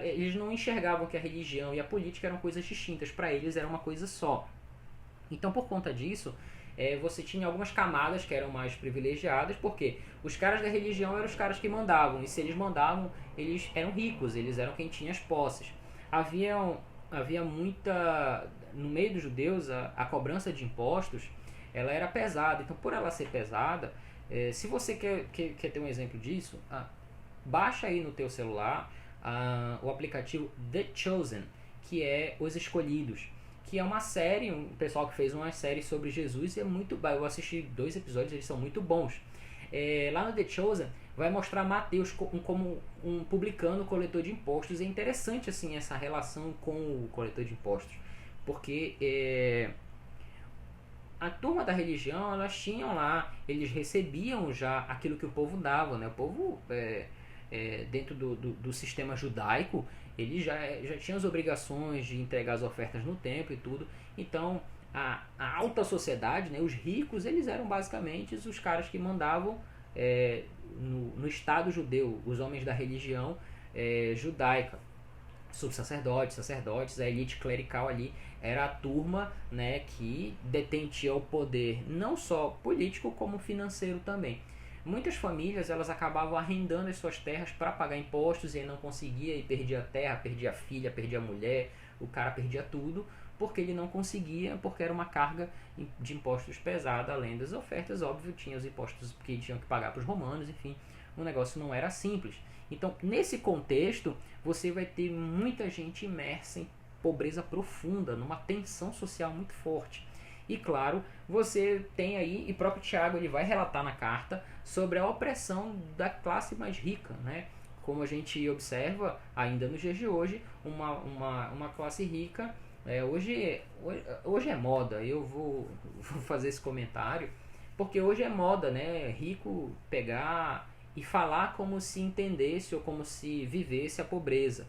eles não enxergavam que a religião e a política eram coisas distintas. Para eles era uma coisa só. Então, por conta disso, você tinha algumas camadas que eram mais privilegiadas, porque os caras da religião eram os caras que mandavam, e se eles mandavam, eles eram ricos, eles eram quem tinha as posses. Havia muita... No meio dos judeus, a cobrança de impostos, ela era pesada. Então, por ela ser pesada, se você quer ter um exemplo disso, baixa aí no teu celular o aplicativo The Chosen, que é Os Escolhidos, que é uma série, um pessoal que fez uma série sobre Jesus, e é muito bom. Eu assisti 2 episódios, eles são muito bons. Lá no The Chosen vai mostrar Mateus como um publicano, coletor de impostos. É interessante assim essa relação com o coletor de impostos, porque a turma da religião, elas tinham lá, eles recebiam já aquilo que o povo dava, né? O povo, dentro do sistema judaico, ele já tinha as obrigações de entregar as ofertas no templo e tudo. Então a alta sociedade, né, os ricos, eles eram basicamente os caras que mandavam no Estado judeu, os homens da religião judaica, sacerdotes, a elite clerical ali era a turma, né, que detentia o poder não só político como financeiro também. Muitas famílias elas acabavam arrendando as suas terras para pagar impostos, e aí não conseguia, e perdia a terra, perdia a filha, perdia a mulher, o cara perdia tudo, porque ele não conseguia, porque era uma carga de impostos pesada, além das ofertas, óbvio, tinha os impostos que tinham que pagar para os romanos, enfim, o negócio não era simples. Então, nesse contexto, você vai ter muita gente imersa em pobreza profunda, numa tensão social muito forte. E claro, você tem aí, e próprio Tiago ele vai relatar na carta sobre a opressão da classe mais rica, né? Como a gente observa ainda nos dias de hoje, uma classe rica, hoje é moda, eu vou fazer esse comentário, porque hoje é moda, né? Rico pegar e falar como se entendesse ou como se vivesse a pobreza.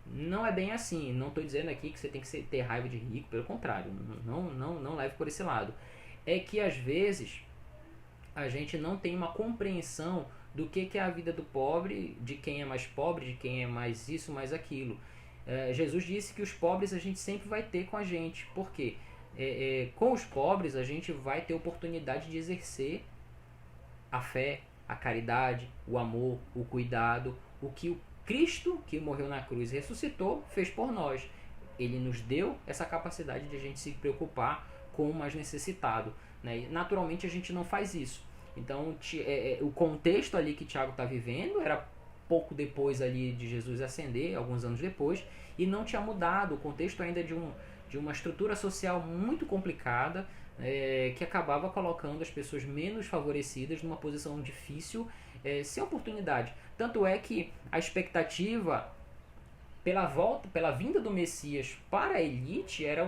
Não é bem assim, não estou dizendo aqui que você tem que ter raiva de rico, pelo contrário, não leve por esse lado. É que às vezes a gente não tem uma compreensão do que é a vida do pobre, de quem é mais pobre, de quem é mais isso, mais aquilo. Jesus disse que os pobres a gente sempre vai ter com a gente, porque com os pobres a gente vai ter oportunidade de exercer a fé, a caridade, o amor, o cuidado, o que o Cristo, que morreu na cruz e ressuscitou, fez por nós. Ele nos deu essa capacidade de a gente se preocupar com o mais necessitado, né? E, naturalmente a gente não faz isso. Então o contexto ali que Tiago está vivendo era pouco depois ali de Jesus ascender, alguns anos depois, e não tinha mudado. O contexto ainda de uma estrutura social muito complicada, que acabava colocando as pessoas menos favorecidas numa posição difícil, sem oportunidade. Tanto é que a expectativa pela vinda do Messias para a elite era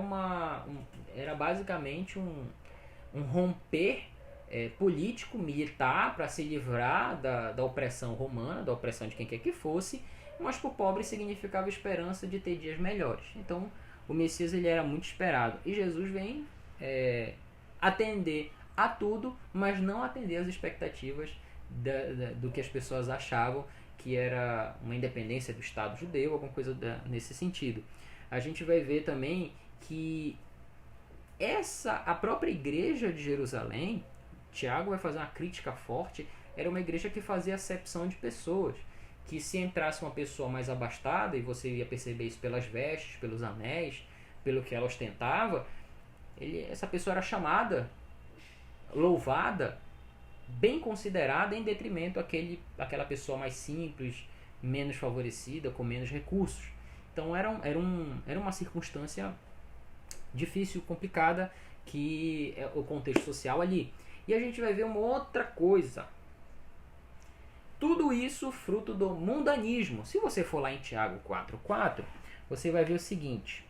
basicamente um romper político, militar, para se livrar da opressão romana, da opressão de quem quer que fosse, mas para o pobre significava esperança de ter dias melhores. Então o Messias ele era muito esperado, e Jesus vem atender a tudo, mas não atender às expectativas do que as pessoas achavam que era uma independência do Estado judeu, alguma coisa nesse sentido. A gente vai ver também que a própria igreja de Jerusalém, Tiago vai fazer uma crítica forte, era uma igreja que fazia acepção de pessoas, que se entrasse uma pessoa mais abastada, e você ia perceber isso pelas vestes, pelos anéis, pelo que ela ostentava, essa pessoa era chamada, louvada, bem considerada, em detrimento àquela pessoa mais simples, menos favorecida, com menos recursos. Então era uma circunstância difícil, complicada, que é o contexto social ali. E a gente vai ver uma outra coisa. Tudo isso fruto do mundanismo. Se você for lá em Tiago 4,4, você vai ver o seguinte: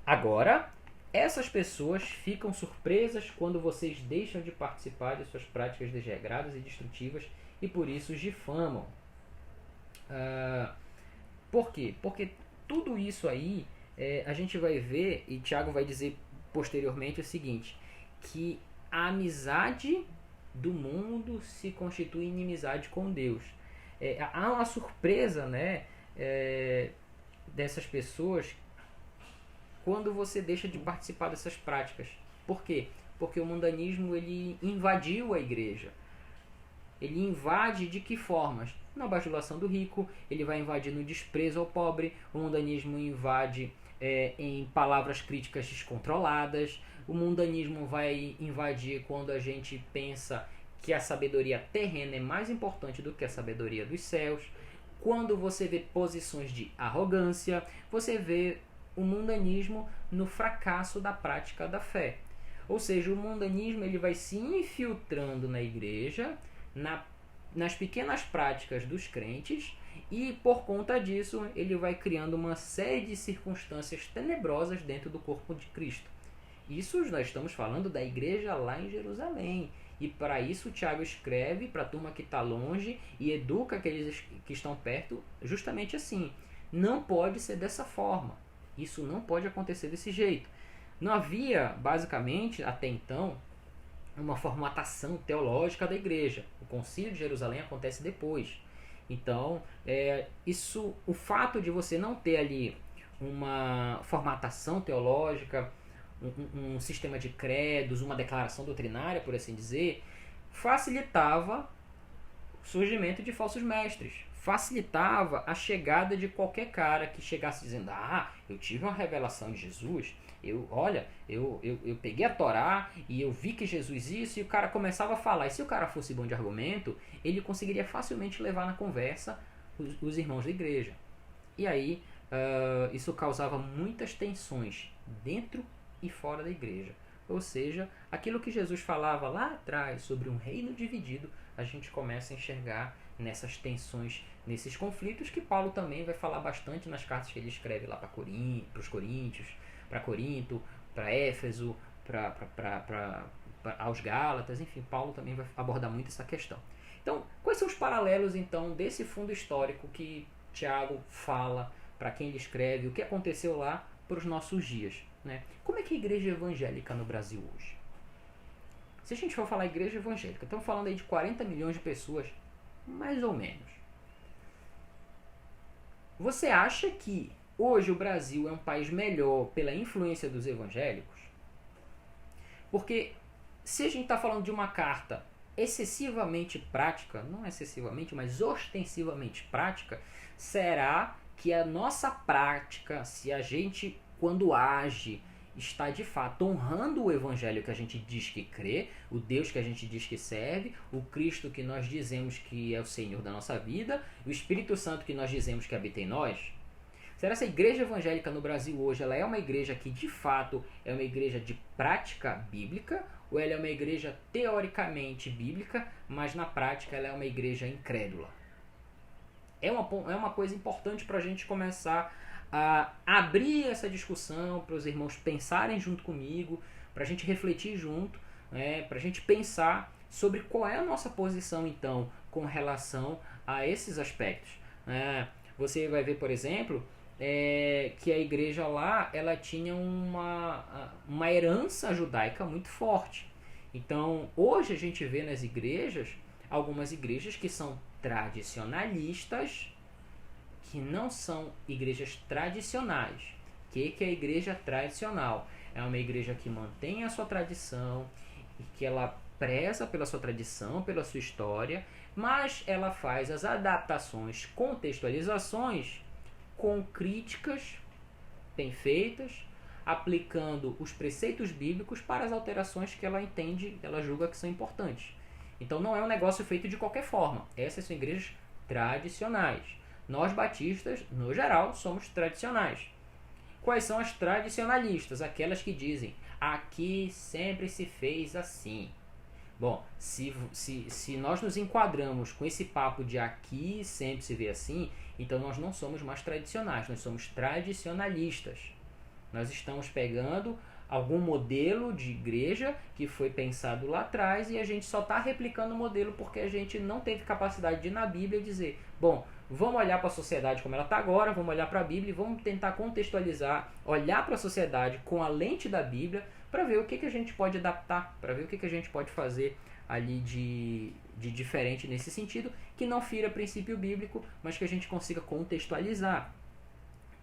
agora, essas pessoas ficam surpresas quando vocês deixam de participar de suas práticas desregradas e destrutivas, e por isso os difamam. Por quê? Porque tudo isso aí a gente vai ver, e Tiago vai dizer posteriormente o seguinte, que a amizade do mundo se constitui em inimizade com Deus. Há uma surpresa, né, dessas pessoas quando você deixa de participar dessas práticas. Por quê? Porque o mundanismo ele invadiu a igreja. Ele invade de que formas? Na bajulação do rico, ele vai invadir no desprezo ao pobre, o mundanismo invade em palavras críticas descontroladas, o mundanismo vai invadir quando a gente pensa que a sabedoria terrena é mais importante do que a sabedoria dos céus. Quando você vê posições de arrogância, você vê o mundanismo no fracasso da prática da fé. Ou seja, o mundanismo ele vai se infiltrando na igreja, nas pequenas práticas dos crentes, e por conta disso ele vai criando uma série de circunstâncias tenebrosas dentro do corpo de Cristo. Isso nós estamos falando da igreja lá em Jerusalém. E para isso Tiago escreve para a turma que está longe e educa aqueles que estão perto justamente assim. Não pode ser dessa forma. Isso não pode acontecer desse jeito. Não havia, basicamente, até então, uma formatação teológica da igreja. O Concílio de Jerusalém acontece depois. Então, o fato de você não ter ali uma formatação teológica, um sistema de credos, uma declaração doutrinária, por assim dizer, facilitava o surgimento de falsos mestres. Facilitava a chegada de qualquer cara que chegasse dizendo: eu tive uma revelação de Jesus, eu peguei a Torá e eu vi que Jesus isso, e o cara começava a falar. E se o cara fosse bom de argumento, ele conseguiria facilmente levar na conversa os irmãos da igreja. E aí isso causava muitas tensões dentro e fora da igreja. Ou seja, aquilo que Jesus falava lá atrás sobre um reino dividido, a gente começa a enxergar nessas tensões, nesses conflitos, que Paulo também vai falar bastante nas cartas que ele escreve lá para os Coríntios, para Corinto, para Éfeso, aos Gálatas. Enfim, Paulo também vai abordar muito essa questão. Então, quais são os paralelos então desse fundo histórico que Tiago fala, para quem ele escreve, o que aconteceu lá para os nossos dias, né? Como é que é a igreja evangélica no Brasil hoje? Se a gente for falar igreja evangélica, estamos falando aí de 40 milhões de pessoas, mais ou menos. Você acha que hoje o Brasil é um país melhor pela influência dos evangélicos? Porque se a gente está falando de uma carta excessivamente prática, não excessivamente, mas ostensivamente prática, será que a nossa prática, se a gente, quando age, está de fato honrando o evangelho que a gente diz que crê, o Deus que a gente diz que serve, o Cristo que nós dizemos que é o Senhor da nossa vida, o Espírito Santo que nós dizemos que habita em nós? Será que a igreja evangélica no Brasil hoje ela é uma igreja que de fato é uma igreja de prática bíblica, ou ela é uma igreja teoricamente bíblica, mas na prática ela é uma igreja incrédula? É uma coisa importante para a gente começar a abrir essa discussão, para os irmãos pensarem junto comigo, para a gente refletir junto, né, para a gente pensar sobre qual é a nossa posição então com relação a esses aspectos. Você vai ver, por exemplo, que a igreja lá ela tinha uma herança judaica muito forte. Então hoje a gente vê nas igrejas algumas igrejas que são tradicionalistas, que não são igrejas tradicionais. O que é a igreja tradicional? É uma igreja que mantém a sua tradição e que ela preza pela sua tradição, pela sua história, mas ela faz as adaptações, contextualizações com críticas bem feitas, aplicando os preceitos bíblicos para as alterações que ela entende, ela julga que são importantes. Então não é um negócio feito de qualquer forma. Essas são igrejas tradicionais. Nós batistas, no geral, somos tradicionais. Quais são as tradicionalistas? Aquelas que dizem, aqui sempre se fez assim. Bom, se nós nos enquadramos com esse papo de aqui sempre se vê assim, então nós não somos mais tradicionais, nós somos tradicionalistas. Nós estamos pegando algum modelo de igreja que foi pensado lá atrás e a gente só está replicando o modelo porque a gente não teve capacidade de ir na Bíblia e dizer, bom, vamos olhar para a sociedade como ela está agora, vamos olhar para a Bíblia e vamos tentar contextualizar, olhar para a sociedade com a lente da Bíblia para ver o que a gente pode adaptar, para ver o que a gente pode fazer ali de diferente nesse sentido, que não fira princípio bíblico, mas que a gente consiga contextualizar.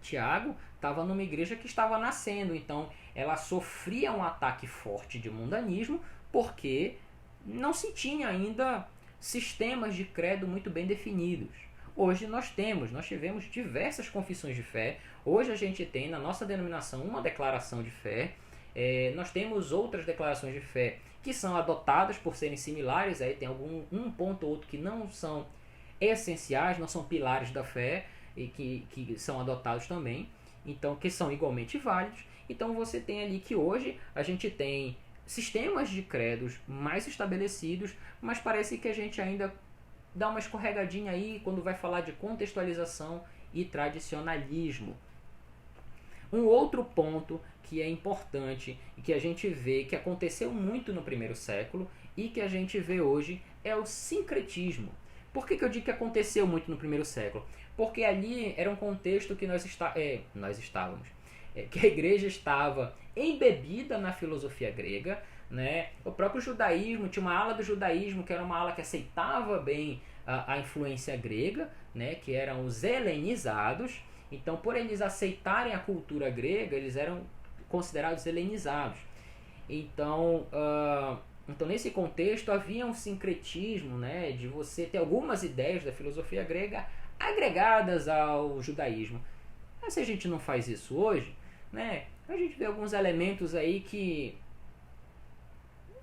Tiago estava numa igreja que estava nascendo, então ela sofria um ataque forte de mundanismo porque não se tinha ainda sistemas de credo muito bem definidos. Hoje nós tivemos diversas confissões de fé, hoje a gente tem na nossa denominação uma declaração de fé, nós temos outras declarações de fé que são adotadas por serem similares, aí tem um ponto ou outro que não são essenciais, não são pilares da fé, e que são adotados também, então que são igualmente válidos. Então você tem ali que hoje a gente tem sistemas de credos mais estabelecidos, mas parece que a gente ainda dá uma escorregadinha aí quando vai falar de contextualização e tradicionalismo. Um outro ponto que é importante e que a gente vê que aconteceu muito no primeiro século e que a gente vê hoje é o sincretismo. Por que eu digo que aconteceu muito no primeiro século? Porque ali era um contexto que nós estávamos, que a igreja estava embebida na filosofia grega, né? O próprio judaísmo, tinha uma ala do judaísmo que era uma ala que aceitava bem a influência grega, né? Que eram os helenizados. Então, por eles aceitarem a cultura grega, eles eram considerados helenizados. Então, nesse contexto havia um sincretismo, né, de você ter algumas ideias da filosofia grega agregadas ao judaísmo. Mas se a gente não faz isso hoje, né, a gente vê alguns elementos aí que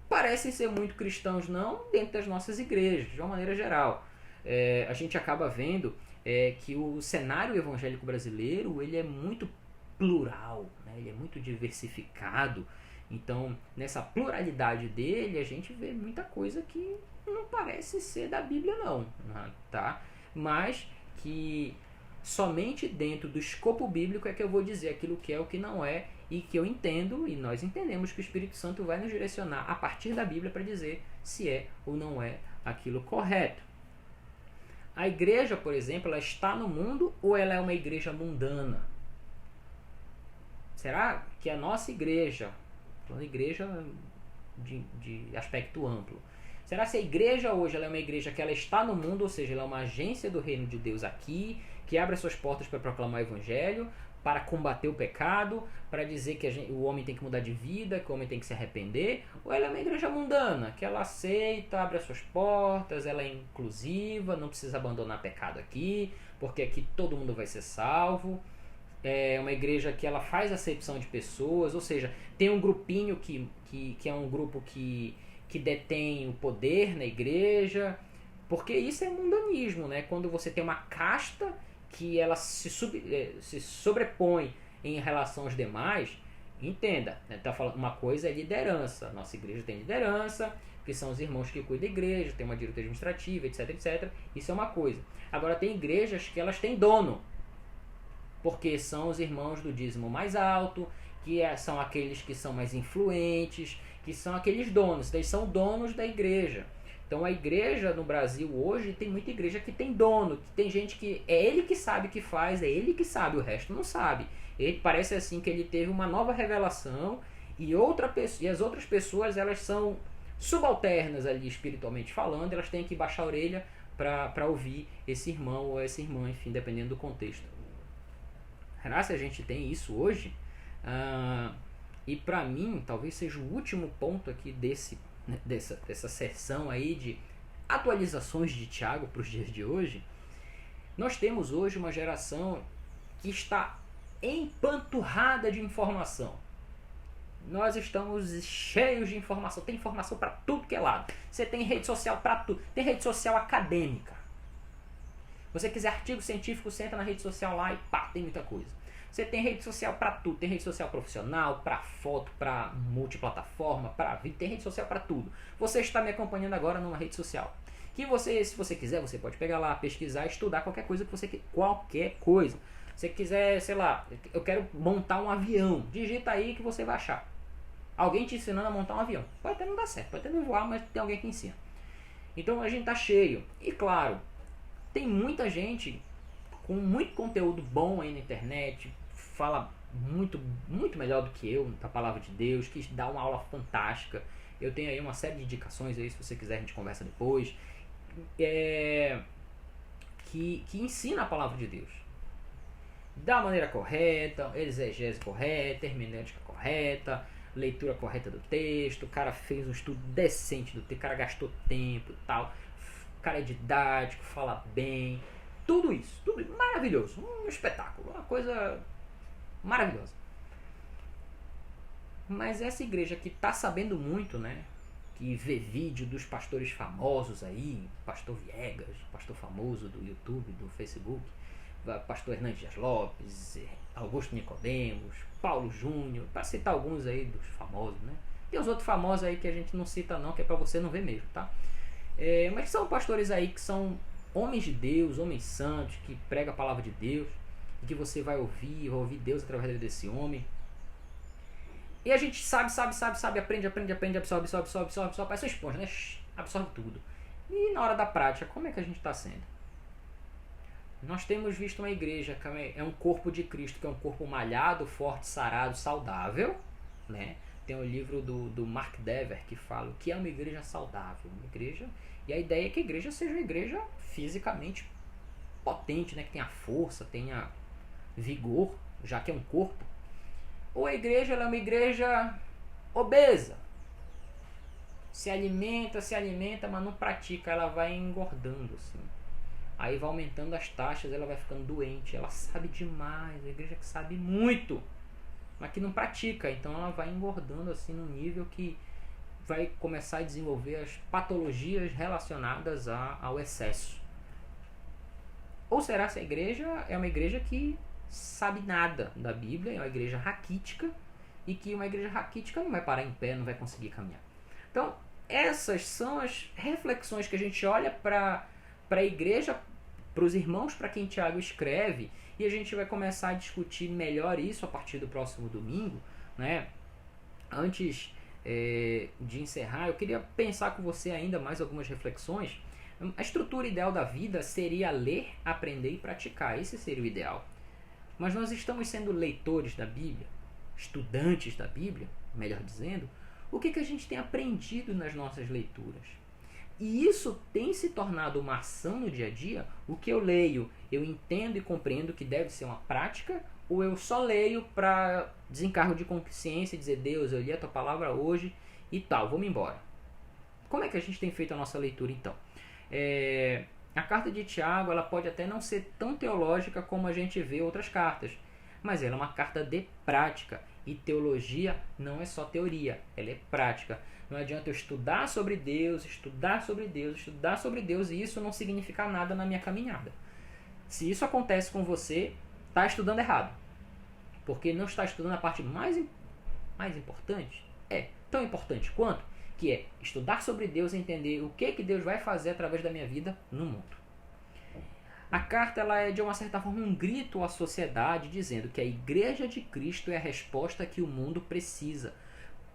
parecem ser muito cristãos não dentro das nossas igrejas, de uma maneira geral. A gente acaba vendo que o cenário evangélico brasileiro ele é muito plural, né, ele é muito diversificado. Então, nessa pluralidade dele, a gente vê muita coisa que não parece ser da Bíblia não, tá? Mas que somente dentro do escopo bíblico é que eu vou dizer aquilo que é o que não é e que eu entendo e nós entendemos que o Espírito Santo vai nos direcionar a partir da Bíblia para dizer se é ou não é aquilo correto. A igreja, por exemplo, ela está no mundo ou ela é uma igreja mundana? Será que a nossa igreja, uma igreja de aspecto amplo, será que a igreja hoje ela é uma igreja que ela está no mundo, ou seja, ela é uma agência do reino de Deus aqui, que abre as suas portas para proclamar o evangelho, para combater o pecado, para dizer que o homem tem que mudar de vida, que o homem tem que se arrepender, ou ela é uma igreja mundana, que ela aceita, abre as suas portas, ela é inclusiva, não precisa abandonar pecado aqui, porque aqui todo mundo vai ser salvo. É uma igreja que ela faz acepção de pessoas, ou seja, tem um grupinho que é um grupo que detém o poder na igreja, porque isso é mundanismo, né? Quando você tem uma casta que ela se sobrepõe em relação aos demais, entenda, né? Tá falando, uma coisa é liderança, nossa igreja tem liderança, que são os irmãos que cuidam da igreja, tem uma diretoria administrativa, etc, etc, isso é uma coisa. Agora tem igrejas que elas têm dono, porque são os irmãos do dízimo mais alto, são aqueles que são mais influentes, que são aqueles donos, eles são donos da igreja. Então a igreja no Brasil hoje tem muita igreja que tem dono, que tem gente que é ele que sabe o que faz, é ele que sabe, o resto não sabe. Ele parece assim que ele teve uma nova revelação e as outras pessoas elas são subalternas ali espiritualmente falando, elas têm que baixar a orelha para ouvir esse irmão ou essa irmã, enfim, dependendo do contexto. Será que a gente tem isso hoje? E para mim, talvez seja o último ponto aqui dessa sessão aí de atualizações de Tiago para os dias de hoje. Nós temos hoje uma geração que está empanturrada de informação. Nós estamos cheios de informação. Tem informação para tudo que é lado. Você tem rede social para tudo. Tem rede social acadêmica. Você quiser artigo científico, você entra na rede social lá e pá, tem muita coisa. Você tem rede social para tudo, tem rede social profissional, para foto, para multiplataforma, para vídeo, tem rede social para tudo. Você está me acompanhando agora numa rede social. Que você, se você quiser, você pode pegar lá, pesquisar, estudar qualquer coisa que você quer. Qualquer coisa. Se você quiser, sei lá, eu quero montar um avião, digita aí que você vai achar. Alguém te ensinando a montar um avião. Pode até não dar certo, pode até não voar, mas tem alguém que ensina. Então a gente tá cheio. E claro, tem muita gente com muito conteúdo bom aí na internet, fala muito, muito melhor do que eu da palavra de Deus, que dá uma aula fantástica. Eu tenho aí uma série de indicações aí, se você quiser a gente conversa depois, que ensina a palavra de Deus da maneira correta, exegese correta, hermenêutica correta, leitura correta do texto. O cara fez um estudo decente do texto, o cara gastou tempo e tal, o cara é didático, fala bem, tudo isso maravilhoso, um espetáculo, uma coisa maravilhosa. Mas essa igreja que está sabendo muito, né, que vê vídeo dos pastores famosos aí, pastor Viegas, pastor famoso do YouTube, do Facebook, pastor Hernandes Dias Lopes, Augusto Nicodemos, Paulo Júnior, para citar alguns aí dos famosos, né? Tem os outros famosos aí que a gente não cita não, que é para você não ver mesmo, tá? Mas são pastores aí que são homens de Deus, homens santos, que pregam a palavra de Deus, e que você vai ouvir Deus através desse homem. E a gente sabe, aprende, absorve, parece uma esponja, né? Absorve tudo. E na hora da prática, como é que a gente está sendo? Nós temos visto uma igreja que é um corpo de Cristo, que é um corpo malhado, forte, sarado, saudável, né? Tem um livro do Mark Dever que fala o que é uma igreja saudável, uma igreja, e a ideia é que a igreja seja uma igreja fisicamente potente, né? Que tenha força, tenha vigor, já que é um corpo. Ou a igreja ela é uma igreja obesa, se alimenta, mas não pratica, ela vai engordando assim. Aí vai aumentando as taxas, ela vai ficando doente, ela sabe demais, a igreja que sabe muito, mas que não pratica, então ela vai engordando assim num nível que vai começar a desenvolver as patologias relacionadas ao excesso. Ou será que a igreja é uma igreja que sabe nada da Bíblia, é uma igreja raquítica, e que uma igreja raquítica não vai parar em pé, não vai conseguir caminhar. Então, essas são as reflexões que a gente olha para a igreja, para os irmãos para quem Tiago escreve, e a gente vai começar a discutir melhor isso a partir do próximo domingo, né? Antes de encerrar, eu queria pensar com você ainda mais algumas reflexões. A estrutura ideal da vida seria ler, aprender e praticar, esse seria o ideal. Mas nós estamos sendo leitores da Bíblia, estudantes da Bíblia, melhor dizendo, o que a gente tem aprendido nas nossas leituras? E isso tem se tornado uma ação no dia a dia. O que eu leio, eu entendo e compreendo que deve ser uma prática, ou eu só leio para desencargo de consciência e dizer, Deus, eu li a tua palavra hoje e tal, vou-me embora. Como é que a gente tem feito a nossa leitura então? A carta de Tiago, ela pode até não ser tão teológica como a gente vê outras cartas, mas ela é uma carta de prática. E teologia não é só teoria, ela é prática. Não adianta eu estudar sobre Deus, estudar sobre Deus, estudar sobre Deus e isso não significar nada na minha caminhada. Se isso acontece com você, está estudando errado. Porque não está estudando a parte mais importante. É tão importante quanto, que é estudar sobre Deus e entender o que Deus vai fazer através da minha vida no mundo. A carta ela é de uma certa forma um grito à sociedade dizendo que a Igreja de Cristo é a resposta que o mundo precisa,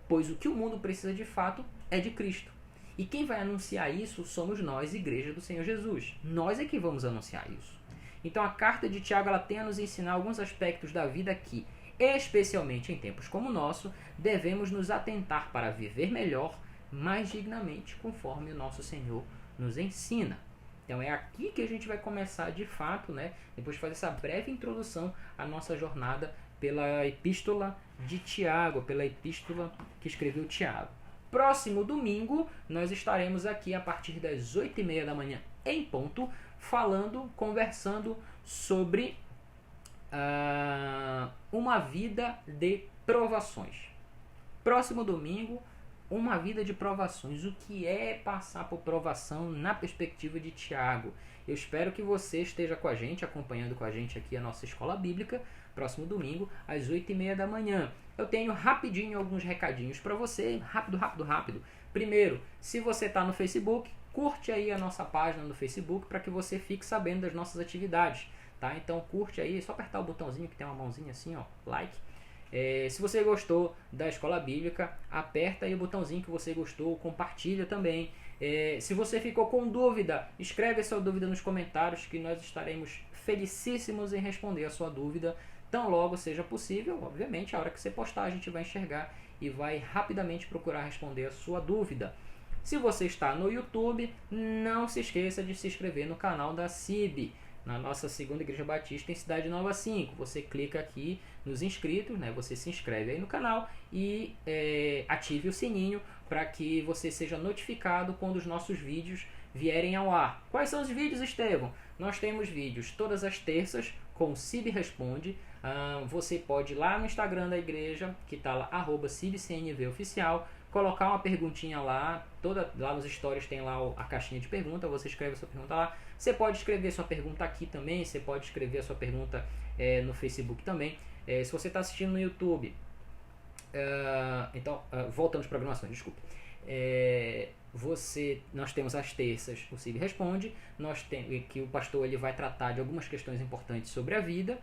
pois o que o mundo precisa de fato é de Cristo. E quem vai anunciar isso somos nós, Igreja do Senhor Jesus. Nós é que vamos anunciar isso. Então a carta de Tiago ela tem a nos ensinar alguns aspectos da vida que, especialmente em tempos como o nosso, devemos nos atentar para viver melhor, mais dignamente, conforme o nosso Senhor nos ensina. Então é aqui que a gente vai começar de fato, né, depois de fazer essa breve introdução, a nossa jornada pela epístola de Tiago, pela epístola que escreveu Tiago. Próximo domingo, nós estaremos aqui a partir das 8h30 da manhã em ponto, conversando sobre uma vida de provações. Próximo domingo, uma vida de provações. O que é passar por provação na perspectiva de Tiago? Eu espero que você esteja com a gente, acompanhando com a gente aqui a nossa escola bíblica, próximo domingo, às 8h30 da manhã. Eu tenho rapidinho alguns recadinhos para você, rápido. Primeiro, se você está no Facebook, curte aí a nossa página no Facebook para que você fique sabendo das nossas atividades, tá? Então curte aí, é só apertar o botãozinho que tem uma mãozinha assim, ó, like. Se você gostou da escola bíblica, aperta aí o botãozinho que você gostou, compartilha também. Se você ficou com dúvida, escreve a sua dúvida nos comentários que nós estaremos felicíssimos em responder a sua dúvida tão logo seja possível. Obviamente, a hora que você postar a gente vai enxergar e vai rapidamente procurar responder a sua dúvida. Se você está no YouTube, não se esqueça de se inscrever no canal da CIB, na nossa segunda Igreja Batista em Cidade Nova 5. Você clica aqui nos inscritos, né? Você se inscreve aí no canal e ative o sininho para que você seja notificado quando os nossos vídeos vierem ao ar. Quais são os vídeos, Estevão? Nós temos vídeos todas as terças com o CIB Responde. Você pode ir lá no Instagram da igreja, que está lá, @CIBCNVOficial, colocar uma perguntinha lá, lá nos stories tem lá a caixinha de pergunta, você escreve a sua pergunta lá. Você pode escrever sua pergunta aqui também, você pode escrever a sua pergunta no Facebook também. Se você está assistindo no YouTube, voltando às programações, desculpe. Nós temos às terças o CIB Responde, que o pastor ele vai tratar de algumas questões importantes sobre a vida.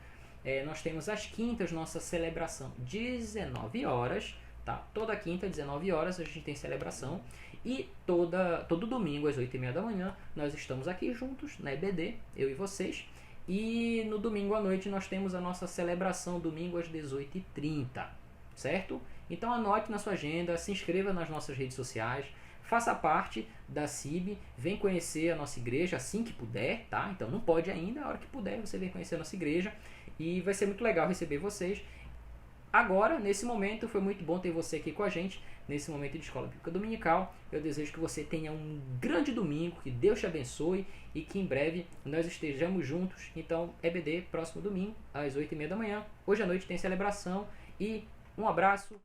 Nós temos às quintas nossa celebração 19 horas, tá? Toda quinta 19 horas a gente tem celebração e todo domingo às 8h30 da manhã nós estamos aqui juntos na EBD, eu e vocês. E no domingo à noite nós temos a nossa celebração domingo às 18h30, certo? Então anote na sua agenda, se inscreva nas nossas redes sociais, faça parte da CIB, vem conhecer a nossa igreja assim que puder, tá? Então não pode ainda, a hora que puder você vem conhecer a nossa igreja e vai ser muito legal receber vocês. Agora, nesse momento, foi muito bom ter você aqui com a gente, nesse momento de Escola Bíblica Dominical. Eu desejo que você tenha um grande domingo, que Deus te abençoe e que em breve nós estejamos juntos. Então, EBD, próximo domingo, às 8h30 da manhã. Hoje à noite tem celebração e um abraço.